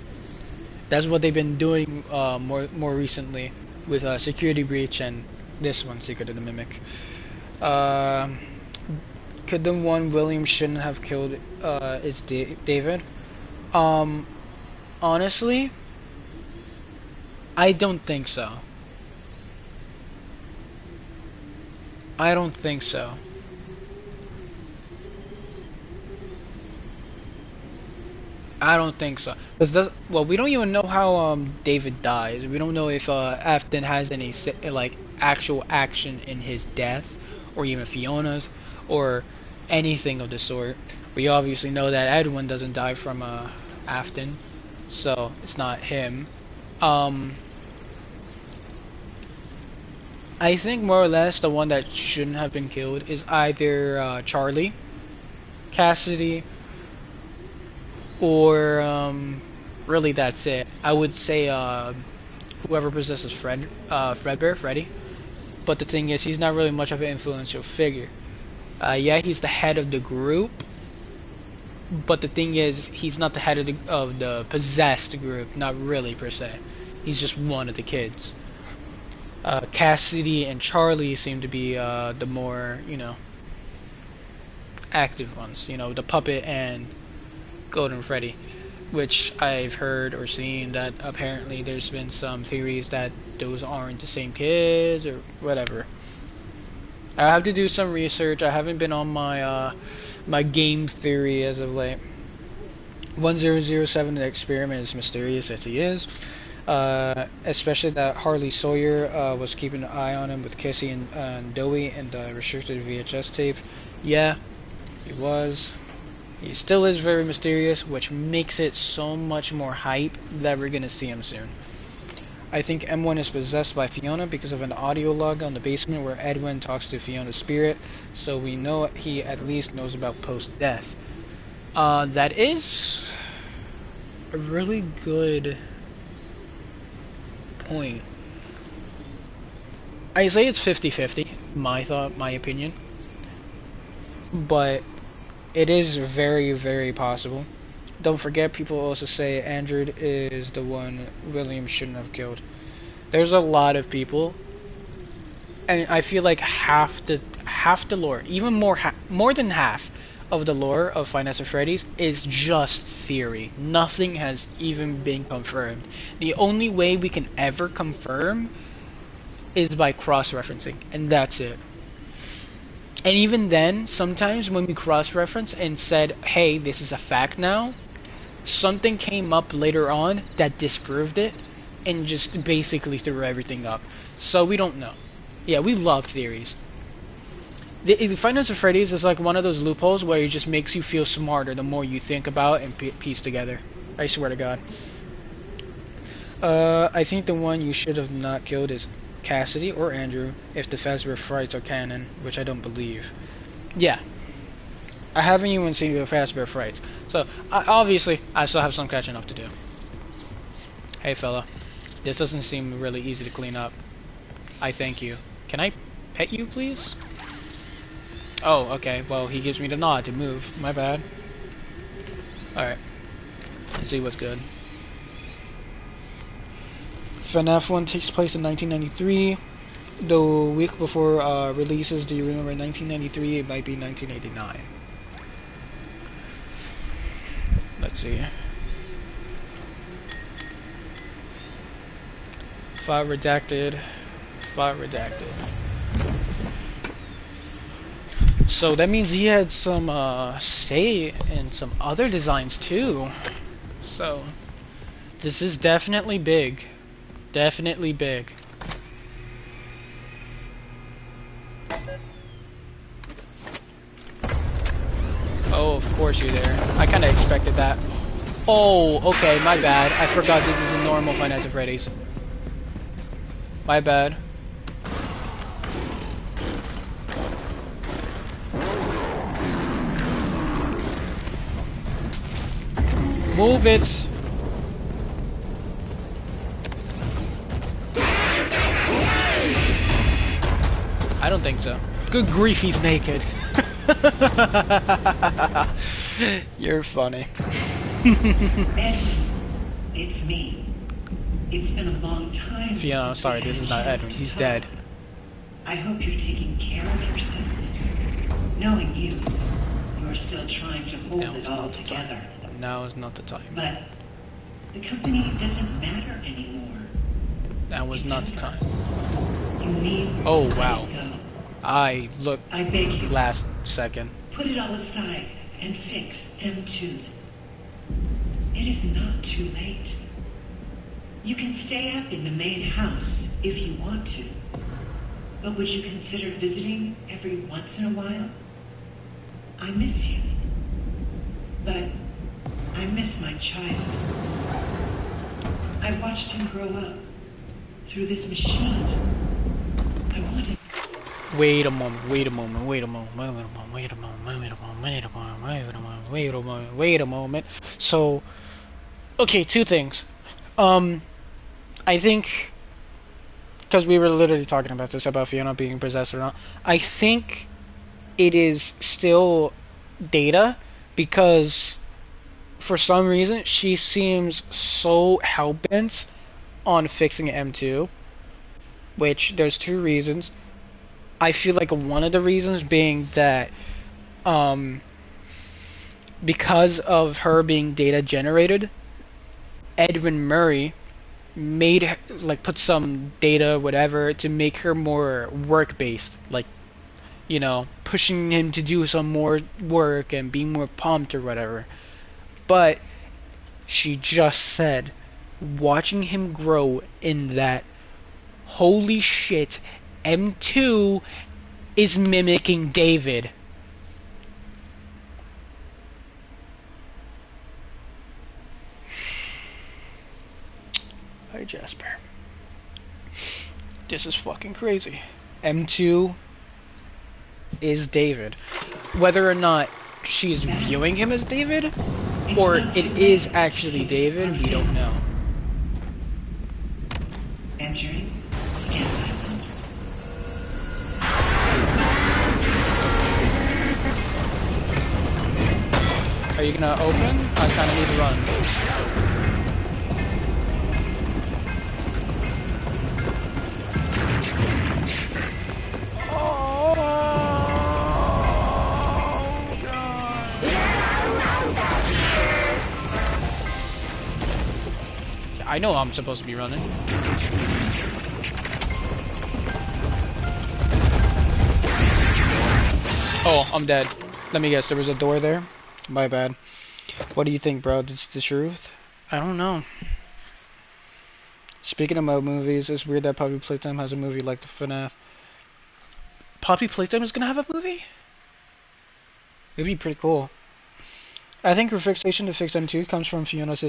That's what they've been doing more recently with Security Breach and this one, Secret of the Mimic. Could the one William shouldn't have killed is David? Honestly, I don't think so. I don't think so. I don't think so. Well, we don't even know how David dies. We don't know if Afton has any like actual action in his death, or even Fiona's, or anything of the sort. We obviously know that Edwin doesn't die from Afton, so it's not him. I think more or less the one that shouldn't have been killed is either Charlie, Cassidy, or really that's it. I would say whoever possesses Freddy. But the thing is, he's not really much of an influential figure. Yeah, he's the head of the group, but the thing is, he's not the head of the possessed group. Not really per se. He's just one of the kids. Cassidy and Charlie seem to be the more, active ones. The puppet and Golden Freddy, which I've heard or seen that apparently there's been some theories that those aren't the same kids or whatever. I have to do some research. I haven't been on my my game theory as of late. 1007, the experiment, is mysterious as he is. Especially that Harley Sawyer was keeping an eye on him with Kissy and Dowie and the restricted VHS tape. Yeah, he was. He still is very mysterious, which makes it so much more hype that we're gonna see him soon. I think M1 is possessed by Fiona because of an audio log on the basement where Edwin talks to Fiona's spirit, so we know he at least knows about post-death. That is a really good point. I say it's 50-50, my opinion, but it is very, very possible. Don't forget, people also say Andrew is the one William shouldn't have killed. There's a lot of people, and I feel like half the lore, even more than half of the lore of Five Nights at Freddy's is just theory. Nothing has even been confirmed. The only way we can ever confirm is by cross-referencing, and that's it. And even then, sometimes when we cross-reference and said, hey, this is a fact now, something came up later on that disproved it and just basically threw everything up. So we don't know. Yeah, we love theories. The Five Nights at Freddy's is like one of those loopholes where it just makes you feel smarter the more you think about and piece together. I swear to God. I think the one you should have not killed is Cassidy or Andrew, if the Fazbear Frights are canon, which I don't believe. Yeah. I haven't even seen the Fazbear Frights. So, obviously, I still have some catching up to do. Hey fella. This doesn't seem really easy to clean up. I thank you. Can I pet you, please? Oh, okay. Well, he gives me the nod to move. My bad. Alright. Let's see what's good. FNAF 1 takes place in 1993. The week before releases, do you remember 1993? It might be 1989. Let's see. File redacted. File redacted. So that means he had some say in some other designs too. So this is definitely big. Definitely big. Oh, of course you're there. I kind of expected that. Oh, okay, my bad. I forgot this is a normal Five Nights at Freddy's. My bad. Move it! I don't think so. Good grief, he's naked. You're funny. Ed, it's me. It's been a long time. Fiona, sorry, this is not Edwin. He's dead. I hope you're taking care of yourself. Knowing you are still trying to hold it all together. Now is not the time. But the company doesn't matter anymore. That was not the time. You need oh wow. to go. I looked I beg you. last second. Put it all aside and fix M2. It is not too late. You can stay up in the main house if you want to. But would you consider visiting every once in a while? I miss you. But I miss my child. I watched him grow up through this machine. I wanted... Wait a moment, wait a moment, wait a moment, wait a moment, wait a moment, wait a moment, wait a moment, wait a moment, wait a moment, wait a moment. So, okay, two things. I think, because we were literally talking about this, about Fiona being possessed or not, I think it is still Data, because for some reason she seems so hell-bent on fixing M2, which there's two reasons. I feel like one of the reasons being that because of her being data generated, Edwin Mori made her, like, put some data whatever to make her more work based, like, you know, pushing him to do some more work and being more pumped or whatever. But she just said watching him grow in that, holy shit, M2 is mimicking David. Hi, Jasper. This is fucking crazy. M2 is David. Whether or not she's viewing him as David, or it is actually David, we don't know. Entering. Standby. Are you gonna open? I kinda need to run. I know I'm supposed to be running. Oh, I'm dead. Let me guess, there was a door there? My bad. What do you think, bro? It's the truth? I don't know. Speaking of movies, it's weird that Poppy Playtime has a movie like the FNAF. Poppy Playtime is gonna have a movie? It'd be pretty cool. I think her fixation to fix M2 comes from Fiona's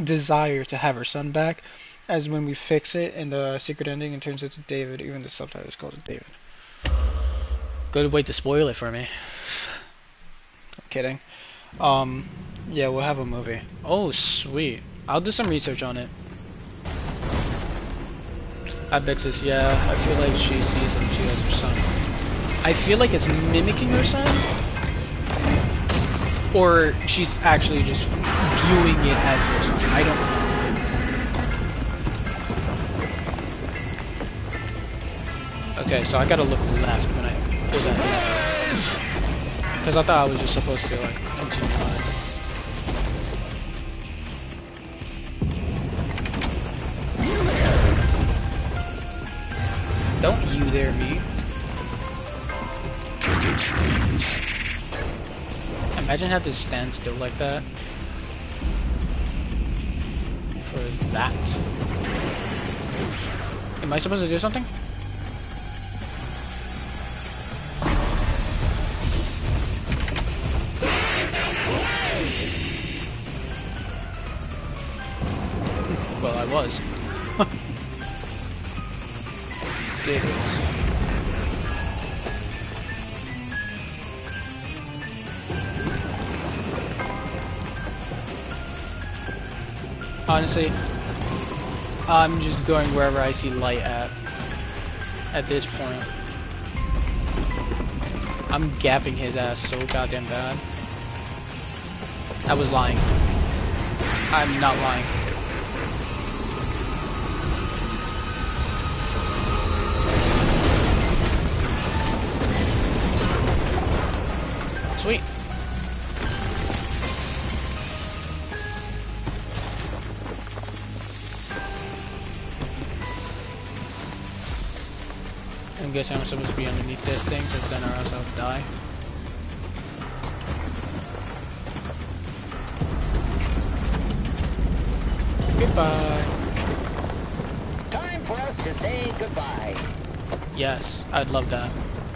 desire to have her son back, as when we fix it in the secret ending, it turns into David. Even the subtitle is called David. Good way to spoil it for me. I'm kidding. Yeah, we'll have a movie. Oh, sweet. I'll do some research on it. Abexis, yeah, I feel like she sees M2 as her son. I feel like it's mimicking her son, or she's actually just viewing it as her son. I don't know. Okay, so I gotta look left when I pull that left. Because I thought I was just supposed to, like, continue on. Don't you dare me. Imagine have to stand still like that. For that. Am I supposed to do something? Well, I was. Honestly, I'm just going wherever I see light at this point. I'm gapping his ass so goddamn bad. I was lying. I'm not lying. I'm guessing I'm supposed to be underneath this thing, because then or else I'll die. Goodbye. Time for us to say goodbye. Yes, I'd love that.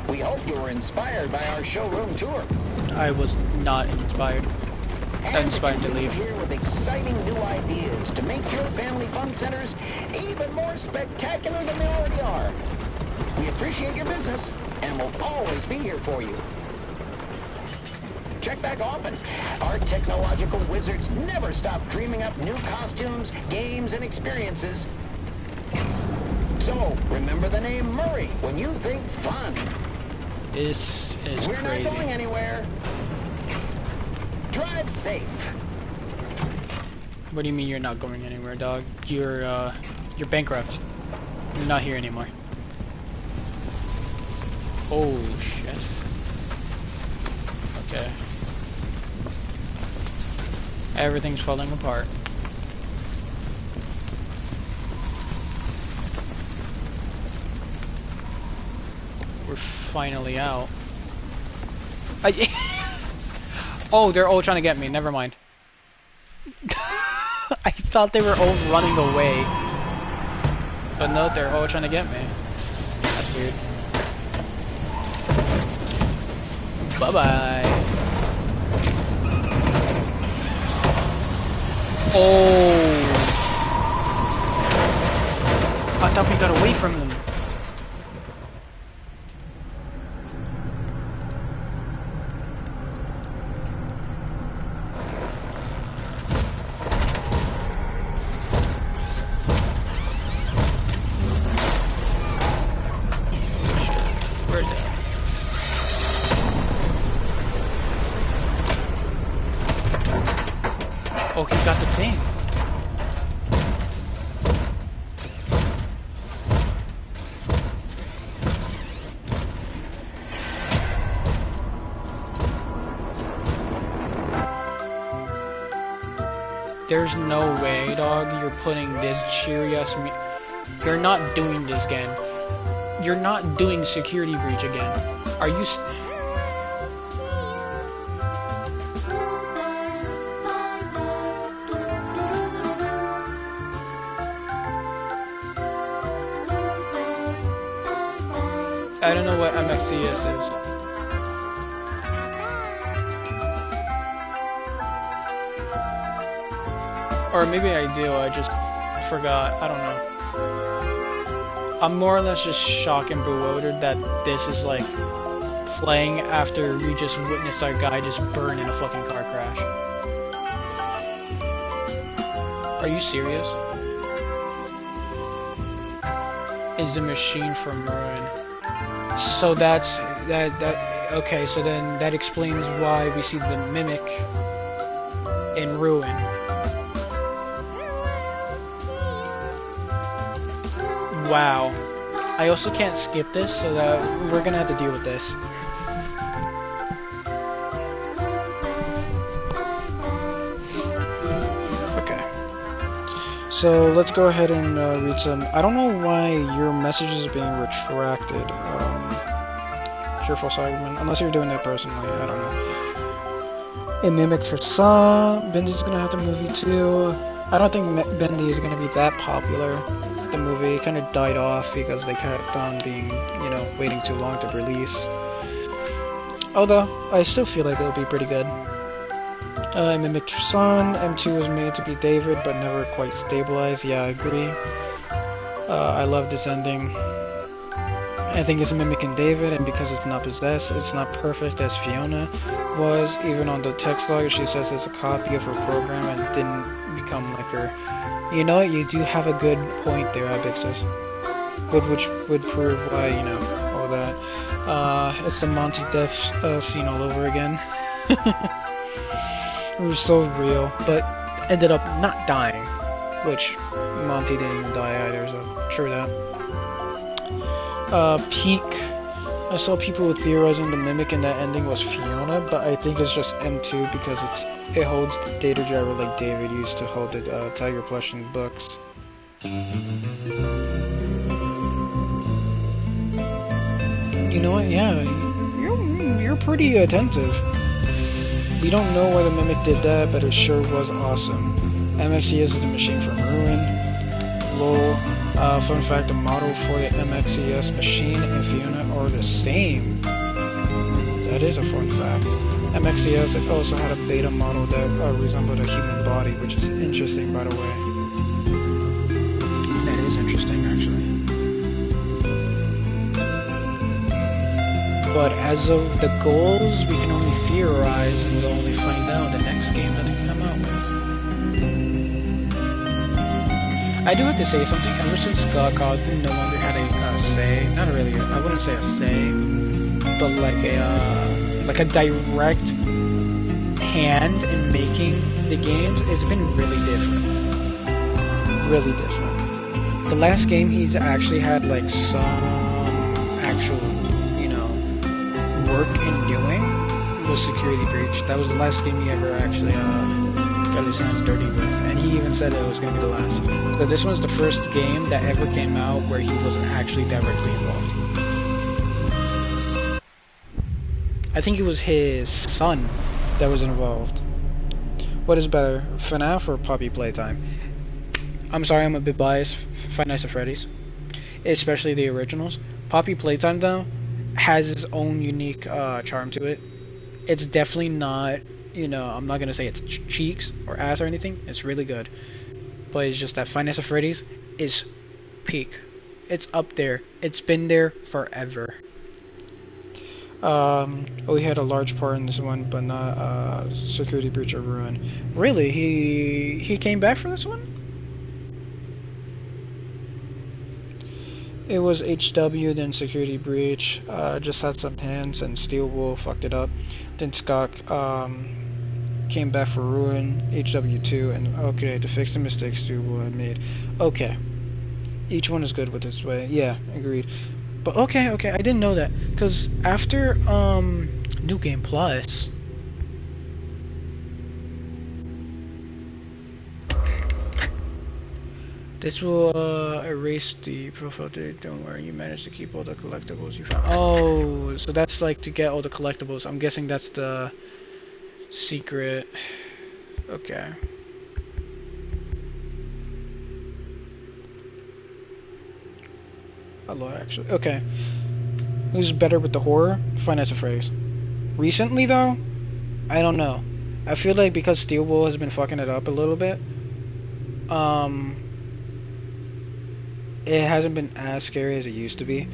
We hope you were inspired by our showroom tour. I was not inspired. Inspired to leave. Here with exciting new ideas to make your family fun centers even more spectacular than they already are. We appreciate your business and will always be here for you. Check back often. Our technological wizards never stop dreaming up new costumes, games, and experiences. So, remember the name Mori when you think fun. This is We're crazy. not going anywhere. Drive safe. What do you mean you're not going anywhere, dog? You're bankrupt. You're not here anymore. Oh shit. Okay. Everything's falling apart. We're finally out. Oh, they're all trying to get me. Never mind. I thought they were all running away. But no, they're all trying to get me. That's weird. Bye-bye. Oh. I thought we got away from them. Oh, he got the thing. There's no way, dog, you're putting this cheery ass me. You're not doing this again. You're not doing security breach again. Are you I don't know what MXCS is. Or maybe I do, I just forgot. I don't know. I'm more or less just shocked and bewildered that this is like playing after we just witnessed our guy just burn in a fucking car crash. Are you serious? Is the machine from Ruin? So that okay, so then that explains why we see the mimic in Ruin. Wow. I also can't skip this, so that we're gonna have to deal with this. Okay. So let's go ahead and read some. I don't know why your message is being retracted. Cheerful Cyberman, unless you're doing that personally, I don't know. It mimics her son. Bendy's gonna have the movie too. I don't think Bendy is gonna be that popular. The movie kind of died off because they kept on being, you know, waiting too long to release. Although, I still feel like it'll be pretty good. It mimicked her son. M2 was made to be David, but never quite stabilized. Yeah, I agree. I love this ending. I think it's mimicking David, and because it's not possessed, it's not perfect as Fiona was. Even on the text log, she says it's a copy of her program and didn't become like her. You know what? You do have a good point there, Abixis. Which would prove why, you know, all that. It's the Monty death scene all over again. It was so real, but ended up not dying. Which, Monty didn't even die either, so true that. Peak. I saw people theorizing the mimic in that ending was Fiona, but I think it's just M2 because it holds the data driver like David used to hold the Tiger plush in books. You know what? Yeah, you're pretty attentive. We don't know why the Mimic did that, but it sure was awesome. MXES is the machine from Ruin. Lol. Fun fact, the model for the MXES machine and Fiona are the same. That is a fun fact. MXES also had a beta model that resembled a human body, which is interesting, by the way. That is interesting, actually. But as of the goals, we can only theorize, and we'll only find out the next game that they come out with. I do have to say something. Ever since Scott Cawthon no longer had a say, not really, I wouldn't say a say, but like a direct hand in making the games, it's been really different. Really different. The last game he's actually had like some actual, you know, work in doing was Security Breach. That was the last game he ever actually got his hands dirty with, and he even said it was going to be the last. So this was the first game that ever came out where he wasn't actually directly involved. I think it was his son that was involved. What is better, FNAF or Poppy Playtime? I'm sorry, I'm a bit biased. Five Nights at Freddy's, especially the originals. Poppy Playtime though has its own unique charm to it. It's definitely not, you know, I'm not gonna say it's cheeks or ass or anything. It's really good, but it's just that Five Nights at Freddy's is peak. It's up there. It's been there forever. We had a large part in this one, but not Security Breach or Ruin. Really, he came back for this one? It was HW, then Security Breach, just had some hints, and Steel Wool fucked it up. Then Scott came back for Ruin, HW2, and okay, to fix the mistakes Steel Wool had made. Okay. Each one is good with its way. Yeah, agreed. But okay, I didn't know that. Because after, New Game Plus, this will erase the profile data. Don't worry, you managed to keep all the collectibles you found. Oh, so that's like to get all the collectibles. I'm guessing that's the secret. Okay. A lot, actually. Okay. Who's better with the horror? Five Nights at Freddy's. Recently, though, I don't know. I feel like because Steel Wool has been fucking it up a little bit, it hasn't been as scary as it used to be.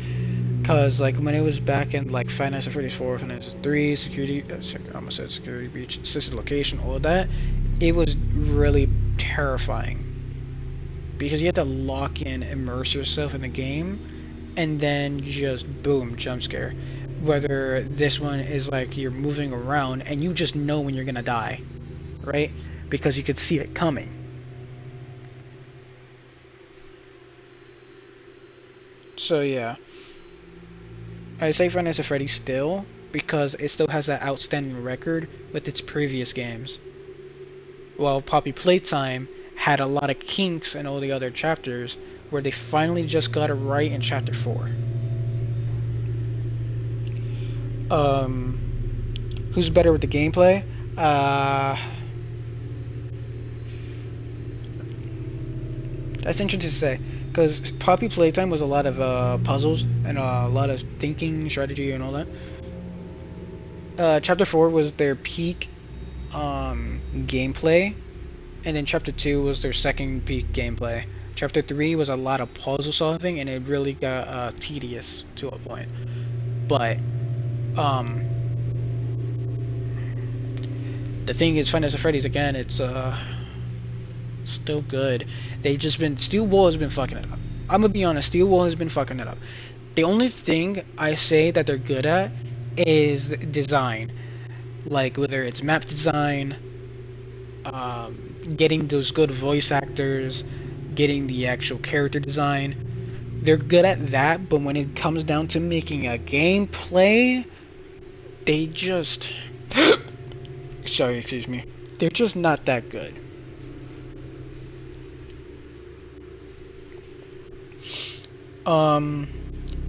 Cause like when it was back in like Five Nights at Freddy's 4, Five Nights at 3, Security, I almost said Security Breach, Assisted Location, all of that, it was really terrifying. Because you had to lock in, immerse yourself in the game, and then just boom, jump scare. Whether this one is like you're moving around and you just know when you're gonna die, right? Because you could see it coming. So yeah, I say Five Nights at Freddy's still because it still has that outstanding record with its previous games. While Poppy Playtime had a lot of kinks in all the other chapters, where they finally just got it right in chapter 4. Who's better with the gameplay? That's interesting to say, because Poppy Playtime was a lot of puzzles and a lot of thinking, strategy, and all that. Chapter 4 was their peak gameplay, and then Chapter 2 was their second peak gameplay. Chapter 3 was a lot of puzzle solving, and it really got tedious to a point. But the thing is, Five Nights at Freddy's, again, it's still good. They just been, Steel Wool has been fucking it up. I'm gonna be honest, Steel Wool has been fucking it up. The only thing I say that they're good at is design, like whether it's map design, getting those good voice actors, getting the actual character design. They're good at that, but when it comes down to making a gameplay, they just sorry, excuse me. They're just not that good.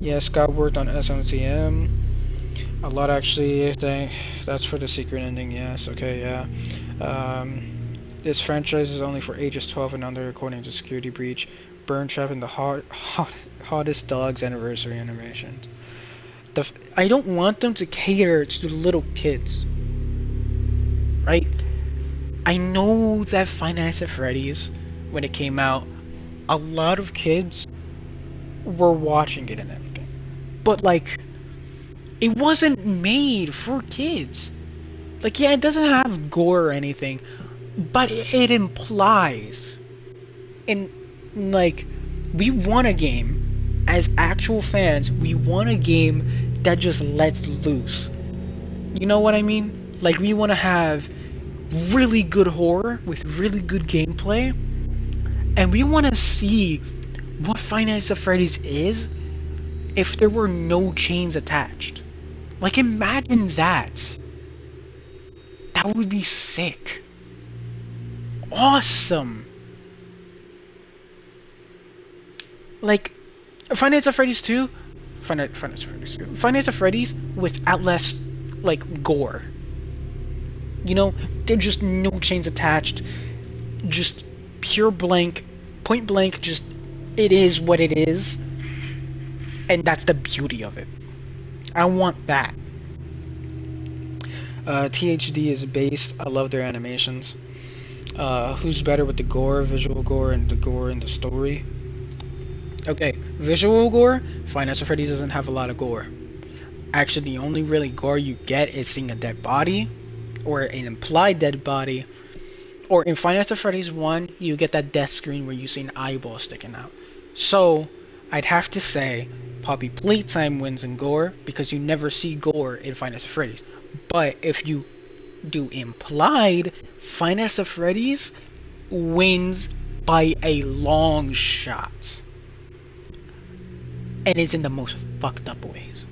Yeah, Scott worked on SMTM. A lot actually. I think that's for the secret ending. Yes. Okay. Yeah. This franchise is only for ages 12 and under, according to Security Breach. Burn Trap and the hottest dogs anniversary animations. I don't want them to cater to the little kids, right? I know that Five Nights at Freddy's, when it came out, a lot of kids were watching it and everything, but like, it wasn't made for kids. Like, yeah, it doesn't have gore or anything, but it implies, and like, we want a game as actual fans. We want a game that just lets loose. You know what I mean? Like, we want to have really good horror with really good gameplay, and we want to see what Five Nights at Freddy's is if there were no chains attached. Like, imagine that. That would be sick. Awesome. Like, Five Nights at Freddy's 2, Five Nights at Freddy's without less, like, gore. You know, there's just no chains attached, just pure blank, point blank, just, it is what it is, and that's the beauty of it. I want that. THD is based, I love their animations. Who's better with the gore, visual gore, and the gore in the story? Okay, visual gore, Five Nights at Freddy's doesn't have a lot of gore. Actually, the only really gore you get is seeing a dead body, or an implied dead body, or in Five Nights at Freddy's 1, you get that death screen where you see an eyeball sticking out. So, I'd have to say, Poppy Playtime wins in gore, because you never see gore in Five Nights at Freddy's. But if you do implied, Five Nights at Freddy's wins by a long shot. And it's in the most fucked up ways.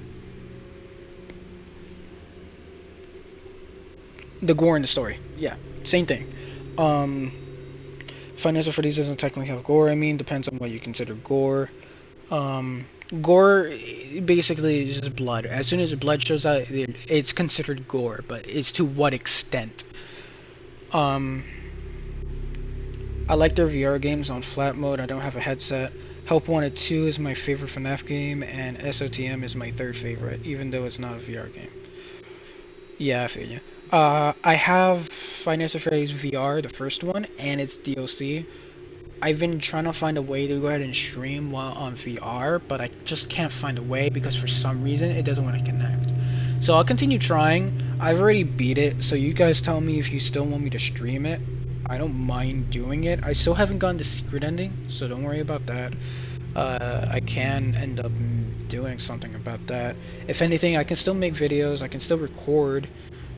The gore in the story, yeah, same thing. Five Nights at Freddy's doesn't technically have gore. I mean, depends on what you consider gore. Gore basically is just blood. As soon as blood shows out, it's considered gore, but it's to what extent. I like their VR games on flat mode. I don't have a headset. Help Wanted 2 is my favorite FNAF game, and SOTM is my third favorite, even though it's not a VR game. Yeah, I feel you. I have Five Nights at Freddy's VR, the first one, and its DLC. I've been trying to find a way to go ahead and stream while on VR, but I just can't find a way because for some reason it doesn't want to connect. So I'll continue trying. I've already beat it, so you guys tell me if you still want me to stream it. I don't mind doing it. I still haven't gotten the secret ending, so don't worry about that. I can end up doing something about that. If anything, I can still make videos, I can still record,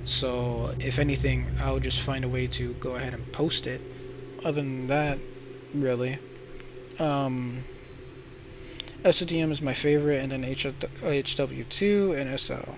so if anything, I'll just find a way to go ahead and post it. Other than that, really. SODM is my favorite, and then HW2 and SL.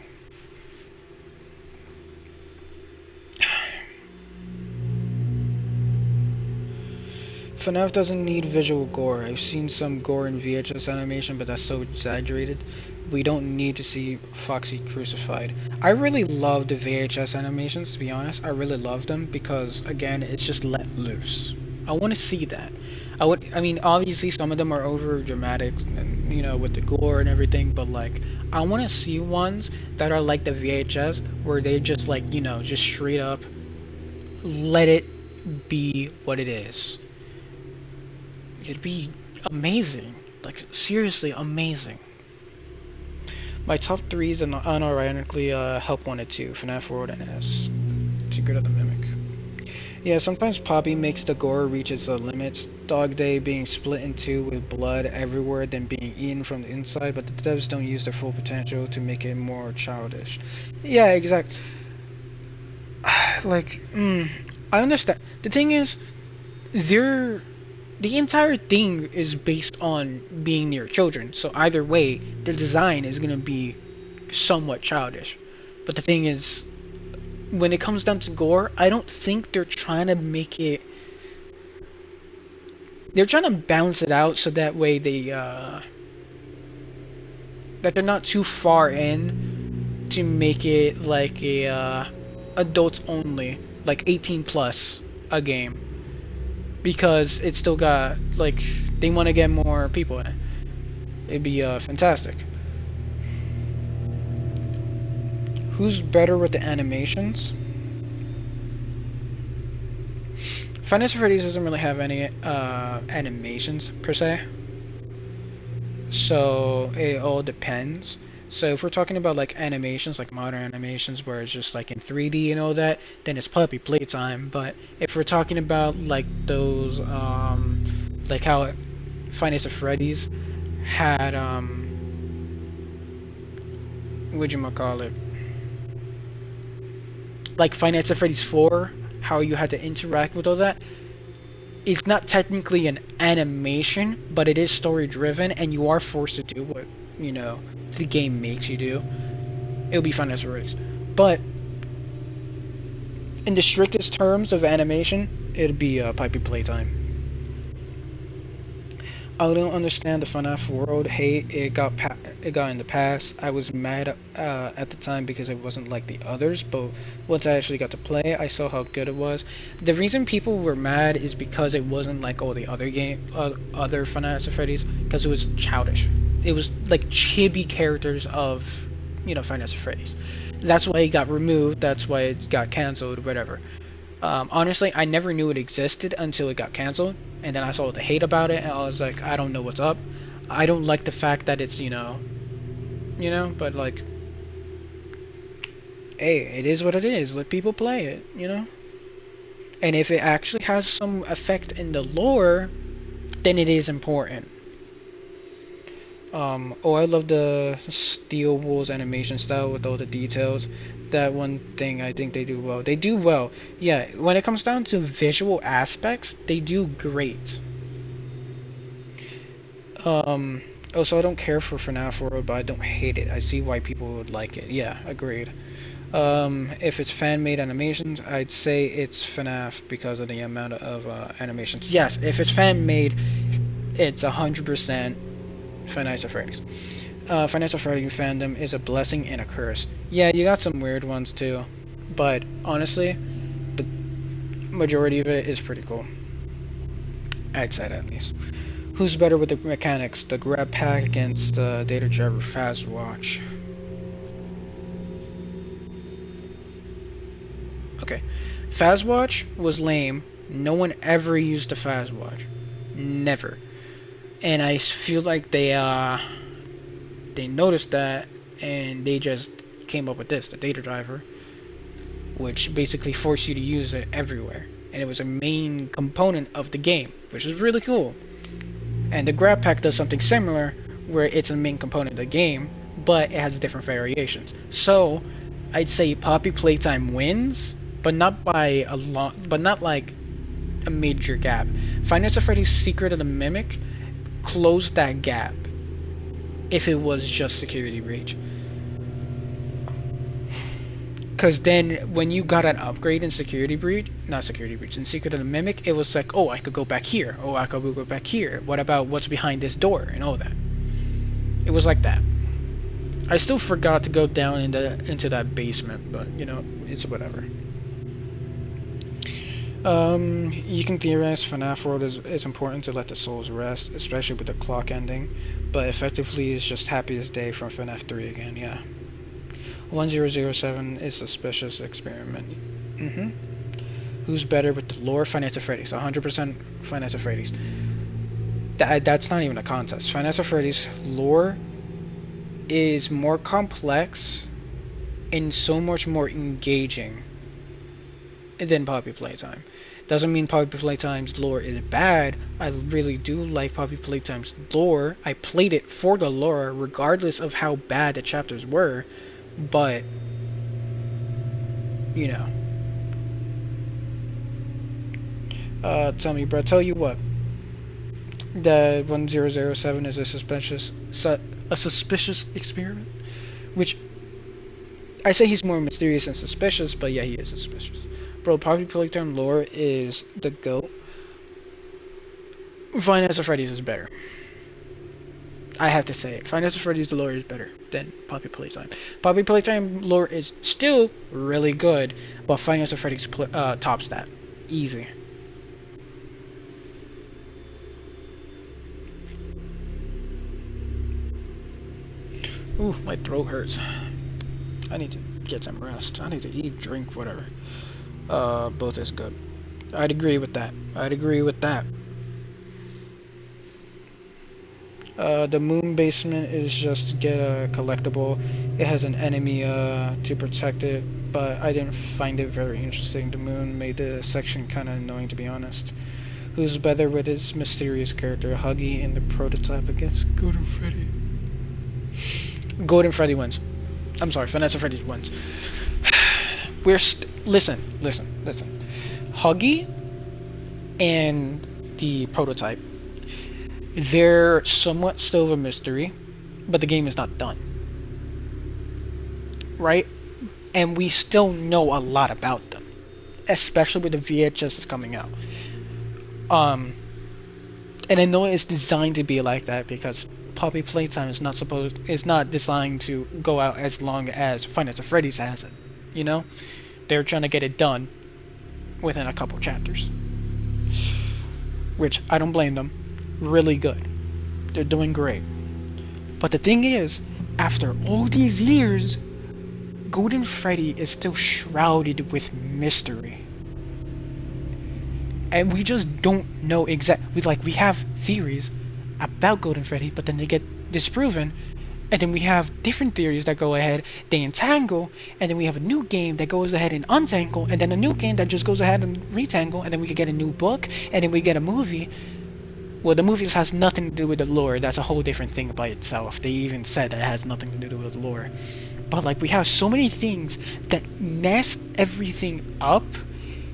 FNAF doesn't need visual gore. I've seen some gore in VHS animation, but that's so exaggerated. We don't need to see Foxy crucified. I really love the VHS animations, to be honest. I really love them because, again, it's just let loose. I want to see that. I mean, obviously some of them are over dramatic, and, you know, with the gore and everything, but like, I want to see ones that are like the VHS, where they just like, you know, just straight up let it be what it is. It'd be amazing, like seriously amazing. My top 3s and unironically Help Wanted 2, FNAF World, and S. Secret of the Mimic. Yeah, sometimes Poppy makes the gore reach its limits. Dog Day being split in two with blood everywhere, then being eaten from the inside, but the devs don't use their full potential to make it more childish. Yeah, exactly. Like, I understand. The thing is, the entire thing is based on being near children, so either way, the design is gonna be somewhat childish. But the thing is, when it comes down to gore, I don't think they're trying to make it. They're trying to balance it out so that way that they're not too far in to make it like a adults only, like 18 plus a game, because it's still got like they want to get more people in it. It'd be fantastic. Who's better with the animations? Five Nights at Freddy's doesn't really have any animations per se, so it all depends. So if we're talking about like animations, like modern animations where it's just like in 3D and all that, then it's puppy playtime. But if we're talking about like those, like how Five Nights at Freddy's had, what'd you call it? Like Five Nights at Freddy's 4, how you had to interact with all that. It's not technically an animation, but it is story driven, and you are forced to do what, you know, the game makes you do. It'll be Five Nights at Freddy's. But in the strictest terms of animation, it'd be Pipey Playtime. I don't understand the FNAF world hate. It got in the past. I was mad at the time because it wasn't like the others, but once I actually got to play, I saw how good it was. The reason people were mad is because it wasn't like all the other other FNAF Freddy's, because it was childish. It was like chibi characters of, you know, FNAF Freddy's. That's why it got removed. That's why it got canceled. Whatever. Honestly, I never knew it existed until it got canceled, and then I saw the hate about it, and I was like, I don't know what's up. I don't like the fact that it's, but like, hey, it is what it is. Let people play it, you know? And if it actually has some effect in the lore, then it is important. I love the Steel Wolves animation style with all the details. That one thing I think they do well. They do well. Yeah, when it comes down to visual aspects, they do great. Also, I don't care for FNAF World, but I don't hate it. I see why people would like it. Yeah, agreed. If it's fan-made animations, I'd say it's FNAF because of the amount of animations. Yes, if it's fan-made, it's 100% Five Nights at Freddy's. Five Nights at Freddy's fandom is a blessing and a curse. Yeah, you got some weird ones too, but honestly, the majority of it is pretty cool. I'd say that at least. Who's better with the mechanics, the grab pack against Data Driver Fast Watch? Okay, Fast Watch was lame. No one ever used the Fast Watch, never. And I feel like they noticed that, and they just came up with this, the Data Driver, which basically forced you to use it everywhere. And it was a main component of the game, which is really cool. And the grab pack does something similar, where it's a main component of the game, but it has different variations. So I'd say Poppy Playtime wins, but not by a lot, but not like a major gap. Five Nights at Freddy's Secret of the Mimic closed that gap if it was just Security Breach. Because then when you got an upgrade in Security Breach, not Security Breach, in Secret of the Mimic, it was like, oh, I could go back here. Oh, I could go back here. What about what's behind this door and all that? It was like that. I still forgot to go down into that basement, but, you know, it's whatever. You can theorize FNAF World is important to let the souls rest, especially with the clock ending, but effectively it's just Happiest Day from FNAF 3 again, yeah. 1007 is suspicious experiment. Who's better with the lore? Five Nights at Freddy's. 100% Five Nights at Freddy's. That's not even a contest. Five Nights at Freddy's lore is more complex and so much more engaging than Poppy Playtime. Doesn't mean Poppy Playtime's lore is bad. I really do like Poppy Playtime's lore. I played it for the lore regardless of how bad the chapters were. But, you know. Tell me, bro. Tell you what. The 1007 is a suspicious experiment. Which, I say he's more mysterious and suspicious, but yeah, he is suspicious. Bro, Poppy Playtime lore is the GOAT. Five Nights at Freddy's is better. I have to say it. Five Nights at Freddy's lore is better than Poppy Playtime. Poppy Playtime lore is still really good, but Five Nights at Freddy's tops that. Easy. Ooh, my throat hurts. I need to get some rest. I need to eat, drink, whatever. Both is good. I'd agree with that. I'd agree with that. The moon basement is just to get a collectible. It has an enemy to protect it, but I didn't find it very interesting. The moon made the section kind of annoying, to be honest. Who's better with his mysterious character, Huggy in the prototype against Golden Freddy? Golden Freddy wins. I'm sorry, Vanessa Freddy wins. Listen. Huggy and the prototype, they're somewhat still a mystery, but the game is not done. Right? And we still know a lot about them, especially with the VHS is coming out. And I know it's designed to be like that because Poppy Playtime is not designed to go out as long as Five Nights at Freddy's has it. You know? They're trying to get it done within a couple chapters. Which, I don't blame them. Really good. They're doing great. But the thing is, after all these years, Golden Freddy is still shrouded with mystery. And we just don't know exactly. We have theories about Golden Freddy, but then they get disproven. And then we have different theories that go ahead, they entangle, and then we have a new game that goes ahead and untangle, and then a new game that just goes ahead and retangle, and then we could get a new book, and then we get a movie. Well, the movie has nothing to do with the lore. That's a whole different thing by itself. They even said that it has nothing to do with the lore. But we have so many things that mess everything up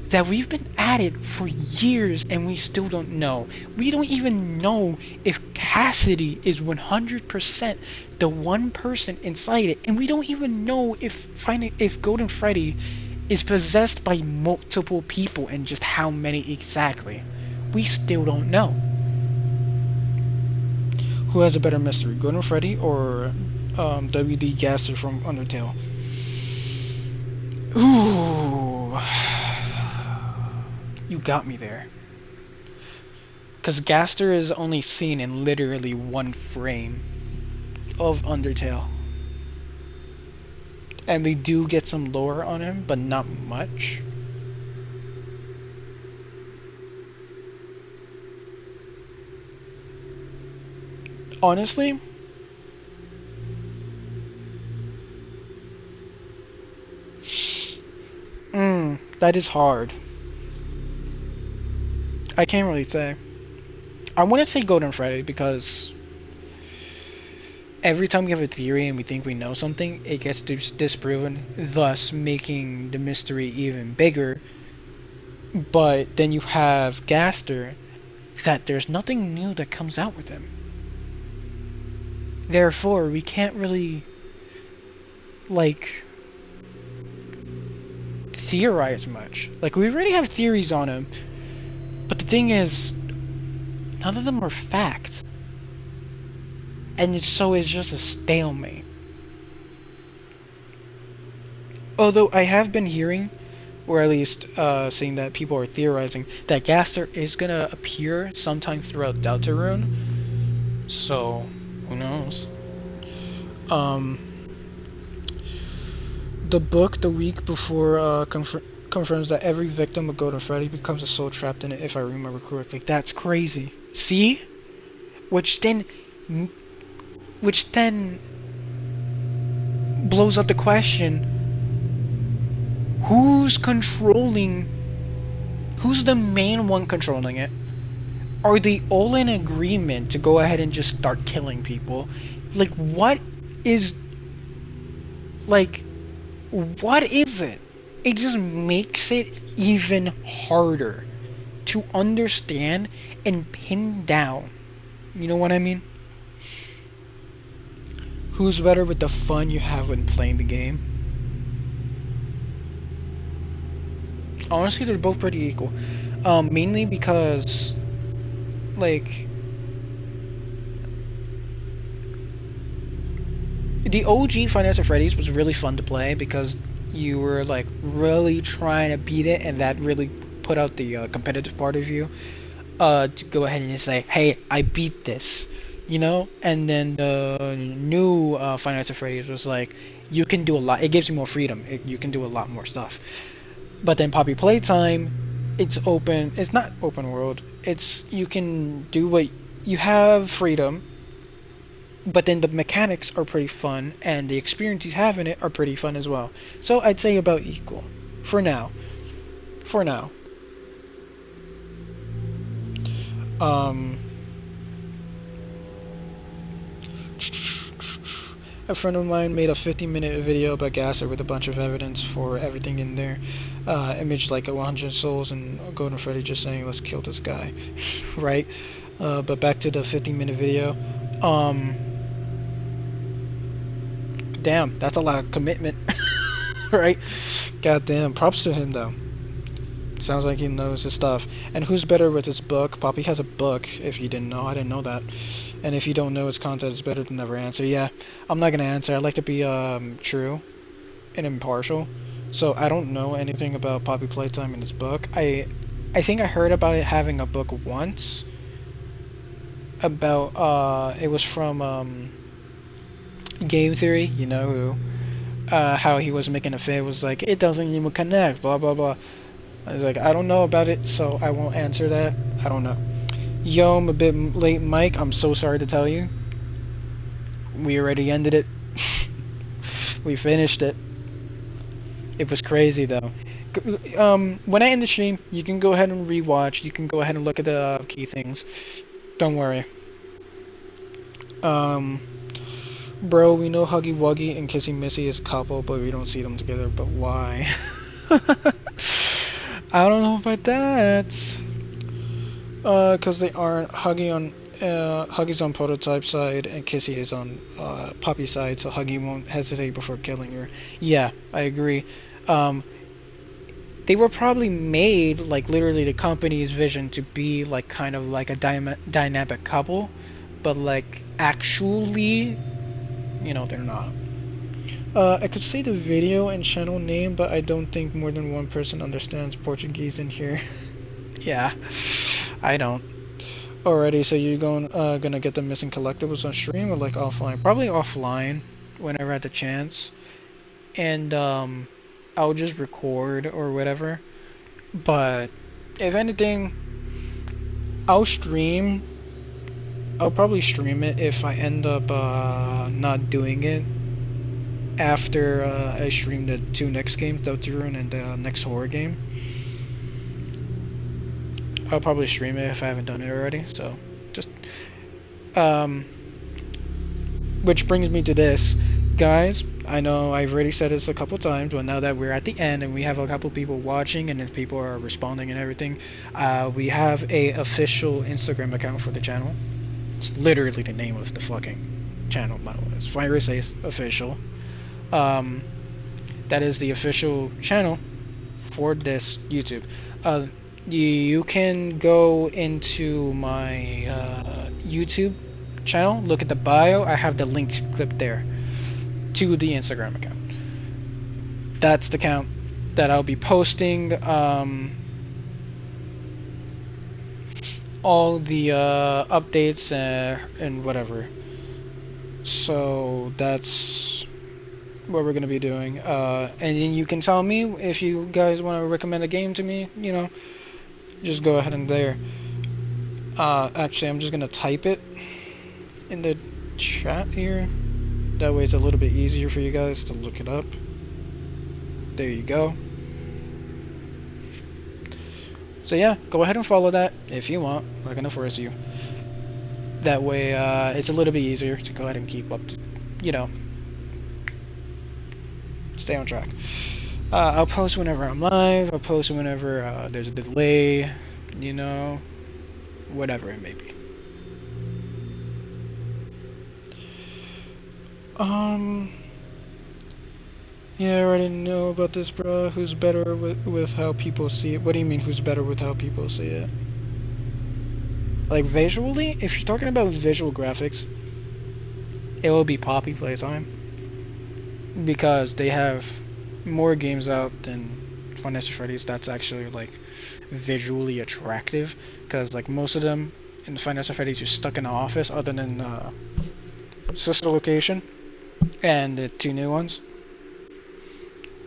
that we've been at it for years and we still don't know. We don't even know if Cassidy is 100% the one person inside it, and we don't even know if Golden Freddy is possessed by multiple people and just how many exactly. We still don't know. Who has a better mystery, Golden Freddy or WD Gaster from Undertale? Ooh. You got me there. Because Gaster is only seen in literally one frame of Undertale. And we do get some lore on him, but not much. Honestly, that is hard. I can't really say. I want to say Golden Freddy because every time we have a theory and we think we know something, it gets disproven, thus making the mystery even bigger. But then you have Gaster, that there's nothing new that comes out with him. Therefore, we can't really, theorize much. We already have theories on him, but the thing is, none of them are fact. And so it's just a stalemate. Although I have been hearing, or at least seeing that people are theorizing, that Gaster is gonna appear sometime throughout Deltarune. So, who knows? The book, the week before, confirms that every victim of Golden Freddy becomes a soul trapped in it, if I remember correctly. That's crazy. See? Which then blows up the question, who's the main one controlling it? Are they all in agreement to go ahead and just start killing people? What is it? It just makes it even harder to understand and pin down. You know what I mean? Who's better with the fun you have when playing the game? Honestly, they're both pretty equal. Mainly because, the OG Finance of Freddy's was really fun to play because you were like really trying to beat it, and that really put out the competitive part of you. To go ahead and say, hey, I beat this, you know? And then the new Finance of Freddy's was like, you can do a lot. It gives you more freedom. You can do a lot more stuff. But then Poppy Playtime, it's open. It's not open world. It's you can do what you have freedom, but then the mechanics are pretty fun, and the experience you have in it are pretty fun as well. So I'd say about equal for now. For now. Um, a friend of mine made a 50-minute video about Gasser with a bunch of evidence for everything in there. Image like a 100 souls and Golden Freddy just saying, let's kill this guy. Right? But back to the 50-minute video. Damn, that's a lot of commitment. Right? Goddamn, props to him though. Sounds like he knows his stuff. And who's better with his book? Poppy has a book, if you didn't know. I didn't know that. And if you don't know its content, it's better to never answer. Yeah, I'm not gonna answer. I like to be true and impartial. So I don't know anything about Poppy Playtime in its book. I think I heard about it having a book once. About it was from Game Theory, you know who. How he was making a face was like, it doesn't even connect, blah blah blah. I was like, I don't know about it, so I won't answer that. I don't know. Yo, I'm a bit late, Mike. I'm so sorry to tell you. We already ended it. We finished it. It was crazy, though. When I end the stream, you can go ahead and rewatch. You can go ahead and look at the key things. Don't worry. Bro, we know Huggy Wuggy and Kissy Missy is a couple, but we don't see them together. But why? I don't know about that. Because they aren't. Huggy's on Prototype side and Kissy is on Poppy side, so Huggy won't hesitate before killing her. Yeah, I agree. They were probably made, like literally the company's vision to be like kind of like a dynamic couple, but like actually, you know, they're not. I could say the video and channel name, but I don't think more than one person understands Portuguese in here. Yeah, I don't. Alrighty, so you're gonna get the missing collectibles on stream or like offline? Probably offline, whenever I had the chance. And I'll just record or whatever. But if anything, I'll stream. I'll probably stream it if I end up not doing it after I stream the two next games, Deltarune and the next horror game. I'll probably stream it if I haven't done it already, so just which brings me to this. Guys, I know I've already said this a couple times, but now that we're at the end and we have a couple people watching and if people are responding and everything, we have a official Instagram account for the channel. It's literally the name of the fucking channel, by the way. It's Virus Ace Official. That is the official channel for this YouTube. You can go into my YouTube channel, look at the bio. I have the link clipped there to the Instagram account. That's the account that I'll be posting all the updates and whatever. So that's what we're gonna be doing. And then you can tell me if you guys want to recommend a game to me. You know, just go ahead and there. Actually, I'm just gonna type it in the chat here. That way it's a little bit easier for you guys to look it up. There you go. So yeah, go ahead and follow that if you want. I'm not gonna force you. That way it's a little bit easier to go ahead and keep up to, you know, stay on track. I'll post whenever I'm live. I'll post whenever there's a delay, you know, whatever it may be. Yeah, I already know about this, bro. Who's better with how people see it? What do you mean, who's better with how people see it? Like, visually? If you're talking about visual graphics, it will be Poppy Playtime. because they have more games out than Five Freddy's that's actually like visually attractive. Because like most of them in the Five Freddy's, you're stuck in the office, other than sister location and the two new ones.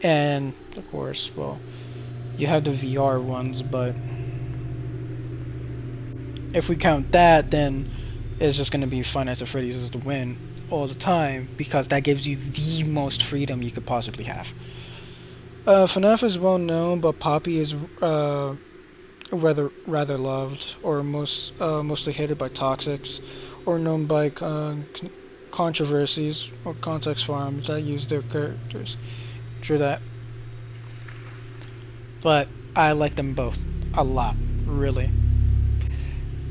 And of course, well, you have the VR ones, but if we count that, then it's just gonna be Five Nights at Freddy's as the win all the time, because that gives you the most freedom you could possibly have. FNAF is well known, but Poppy is rather loved, or mostly hated by toxics, or known by controversies or context farms that use their characters. True that. But I like them both a lot, really.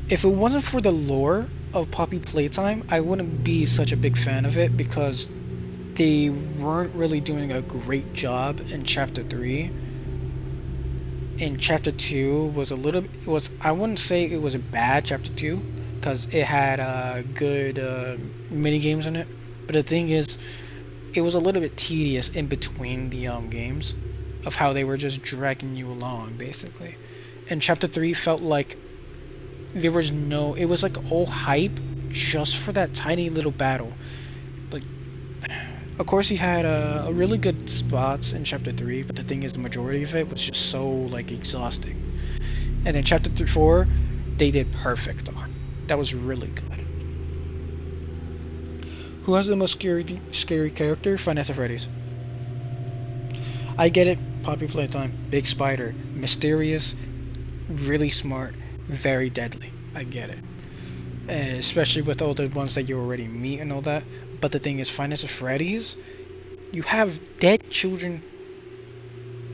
If it wasn't for the lore of Poppy Playtime, I wouldn't be such a big fan of it, because they weren't really doing a great job in Chapter 3. In Chapter 2 was I wouldn't say it was a bad Chapter 2, because it had good mini games in it. But the thing is, it was a little bit tedious in between the games, of how they were just dragging you along, basically. And Chapter 3 felt like it was like all hype just for that tiny little battle. Like, of course, he had a really good spots in Chapter 3, but the thing is, the majority of it was just so like exhausting. And in Chapter 4, they did perfect on. That was really good. Who has the most scary character? Five Nights at Freddy's. I get it. Poppy Playtime, big spider, mysterious, really smart, very deadly. I get it. Especially with all the ones that you already meet and all that. But the thing is, Five Nights at Freddy's, you have dead children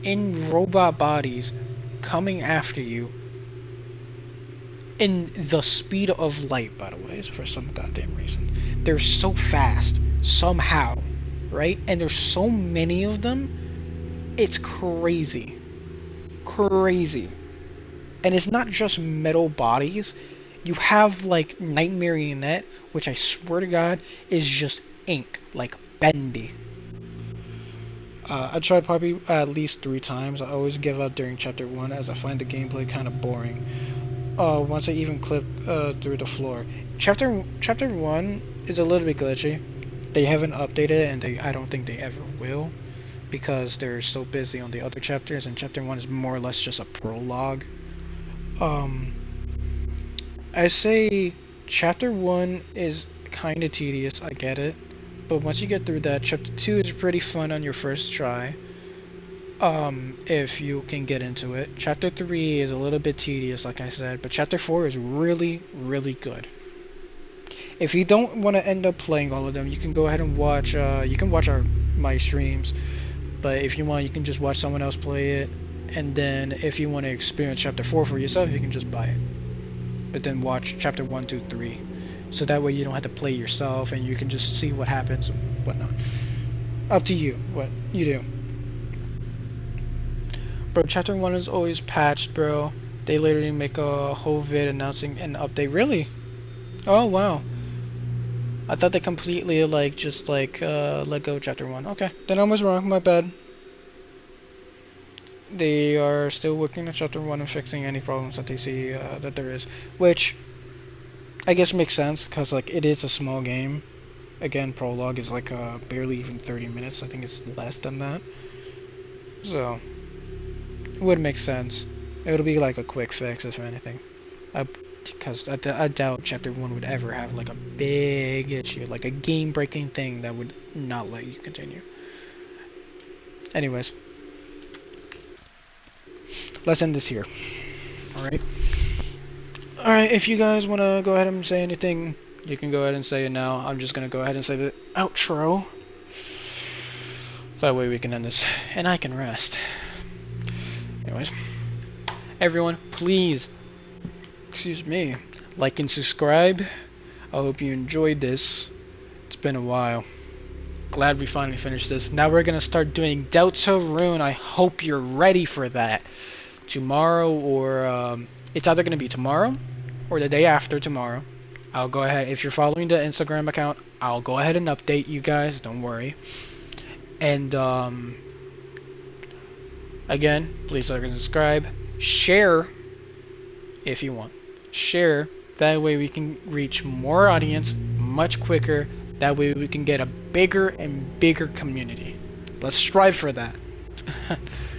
in robot bodies coming after you in the speed of light, by the way, for some goddamn reason. They're so fast, somehow, right? And there's so many of them, it's crazy. Crazy. And it's not just metal bodies. You have like Night Marionette, which I swear to God is just ink, like bendy. I tried Poppy at least 3 times. I always give up during Chapter 1 as I find the gameplay kind of boring. Once I even clip through the floor. Chapter 1 is a little bit glitchy. They haven't updated it, and I don't think they ever will, because they're so busy on the other chapters, and Chapter 1 is more or less just a prologue. I say Chapter 1 is kind of tedious, I get it, but once you get through that, Chapter 2 is pretty fun on your first try, if you can get into it. Chapter 3 is a little bit tedious, like I said, but Chapter 4 is really, really good. If you don't want to end up playing all of them, you can go ahead and watch, my streams, but if you want, you can just watch someone else play it, and then if you want to experience Chapter 4 for yourself, you can just buy it. But then watch Chapter 1, 2, 3. So that way you don't have to play yourself, and you can just see what happens and whatnot. Up to you, what you do. Bro, Chapter 1 is always patched, bro. They literally make a whole vid announcing an update. Really? Oh, wow. I thought they completely, like, just, like, let go of Chapter 1. Okay, then I was wrong, my bad. They are still working on Chapter 1 and fixing any problems that they see that there is. Which, I guess makes sense, because, like, it is a small game. Again, prologue is, like, barely even 30 minutes. I think it's less than that. So, it would make sense. It would be, like, a quick fix, if anything. Because I doubt Chapter 1 would ever have, like, a big issue. Like, a game-breaking thing that would not let you continue. Anyways. Let's end this here. Alright? Alright, if you guys want to go ahead and say anything, you can go ahead and say it now. I'm just going to go ahead and say the outro. That way we can end this, and I can rest. Anyways. Everyone, please, excuse me, like and subscribe. I hope you enjoyed this. It's been a while. Glad we finally finished this. Now we're going to start doing Deltarune. I hope you're ready for that. Tomorrow, or it's either going to be tomorrow or the day after tomorrow. I'll go ahead, if you're following the Instagram account, I'll go ahead and update you guys, don't worry. And again, please like and subscribe. Share if you want. Share. That way we can reach more audience much quicker. That way we can get a bigger and bigger community. Let's strive for that.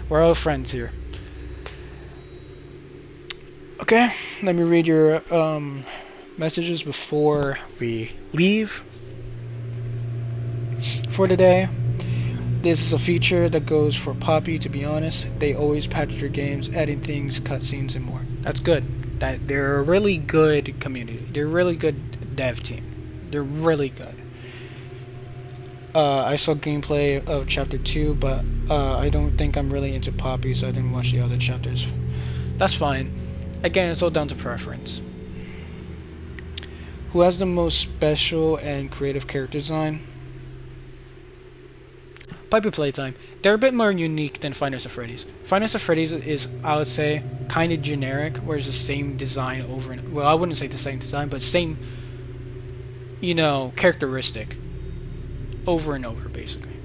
We're all friends here. Okay, let me read your messages before we leave for today. This is a feature that goes for Poppy, to be honest. They always patch their games, adding things, cutscenes, and more. That's good. That they're a really good community. They're a really good dev team. They're really good. I saw gameplay of chapter 2, but I don't think I'm really into Poppy, so I didn't watch the other chapters. That's fine. Again, it's all down to preference. Who has the most special and creative character design? Poppy Playtime. They're a bit more unique than Five Nights at Freddy's. Five Nights at Freddy's is, I would say, kind of generic, where it's the same design over and... Well, I wouldn't say the same design, but same, you know, characteristic. Over and over, basically.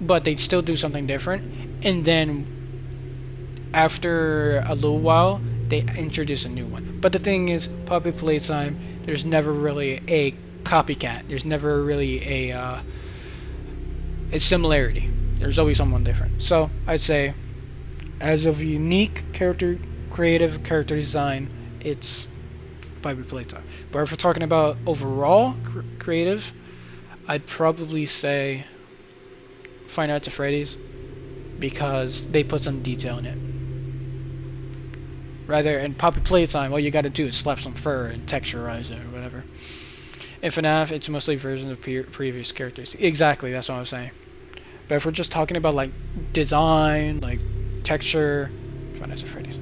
But they'd still do something different, and then after a little while, they introduce a new one. But the thing is, Poppy Playtime, there's never really a copycat. There's never really a similarity. There's always someone different. So I'd say, as of unique creative character design, it's Poppy Playtime. But if we're talking about overall creative, I'd probably say Five Nights at Freddy's, because they put some detail in it. Rather, in Poppy Playtime, all you gotta do is slap some fur and texturize it or whatever. In FNAF, it's mostly versions of previous characters. Exactly, that's what I was saying. But if we're just talking about like design, like texture, Five Nights at Freddy's.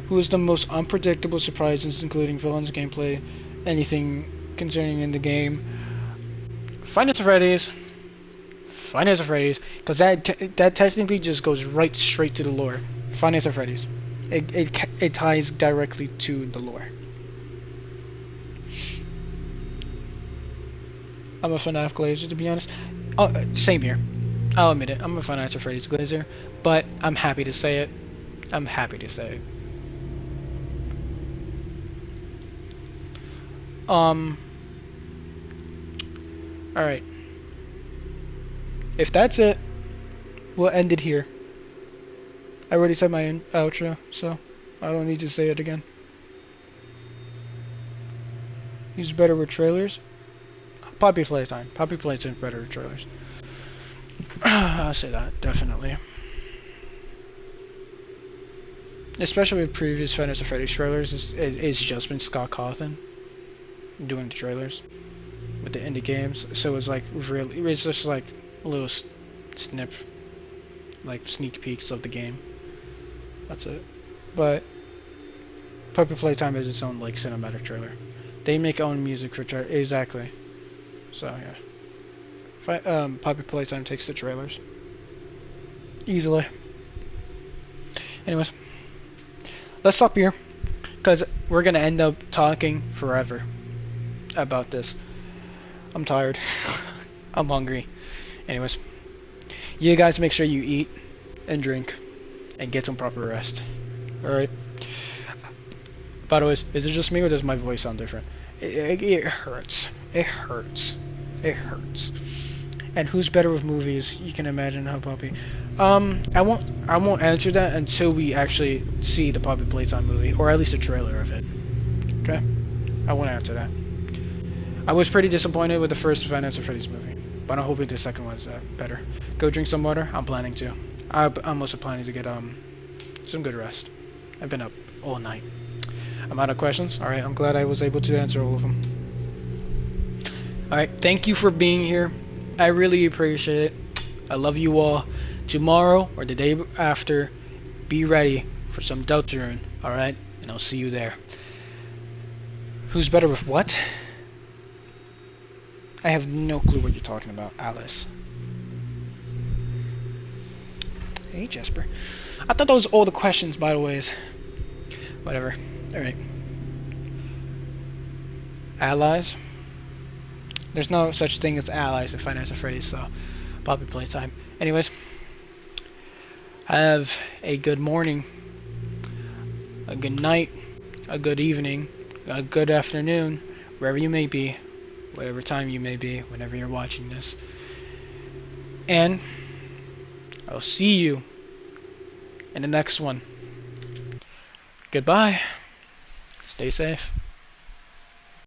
Who is the most unpredictable surprises, including villains, gameplay, anything concerning in the game? Five Nights at Freddy's. Five Nights at Freddy's, because that technically just goes straight to the lore. Five Nights at Freddy's. It ties directly to the lore. I'm a FNAF glazer, to be honest. Oh, same here. I'll admit it. I'm a Five Nights at Freddy's glazer, but I'm happy to say it. I'm happy to say it. Alright. If that's it, we'll end it here. I already said my outro, so I don't need to say it again. He's better with trailers. Poppy Playtime. Poppy Playtime's better with trailers. I'll say that, definitely. Especially with previous Five Nights at Freddy's trailers, it's just been Scott Cawthon doing the trailers with the indie games. So it's like really, it's just like a little snip, like sneak peeks of the game. That's it. But Poppy Playtime is its own like cinematic trailer. They make own music for exactly. So yeah, Poppy Playtime takes the trailers easily. Anyways, let's stop here, because we're gonna end up talking forever about this. I'm tired. I'm hungry. Anyways, you guys make sure you eat and drink and get some proper rest. Alright. By the way, is it just me or does my voice sound different? It hurts. It hurts. It hurts. And who's better with movies? You can imagine how Poppy. I won't answer that until we actually see the Poppy Playtime movie, or at least a trailer of it. Okay? I won't answer that. I was pretty disappointed with the first Five Nights at Freddy's movie, but I'm hoping the second one's better. Go drink some water. I'm planning to. I'm also planning to get some good rest. I've been up all night. I'm out of questions. Alright, I'm glad I was able to answer all of them. Alright, thank you for being here. I really appreciate it. I love you all. Tomorrow or the day after, be ready for some Deltarune. Alright? And I'll see you there. Who's better with what? I have no clue what you're talking about, Alice. Hey, Jasper. I thought that was all the questions, by the way. Whatever. Alright. Allies? There's no such thing as allies in Five Nights at Freddy's, so Poppy playtime. Anyways, have a good morning, a good night, a good evening, a good afternoon, wherever you may be, whatever time you may be, whenever you're watching this. And I'll see you in the next one. Goodbye. Stay safe.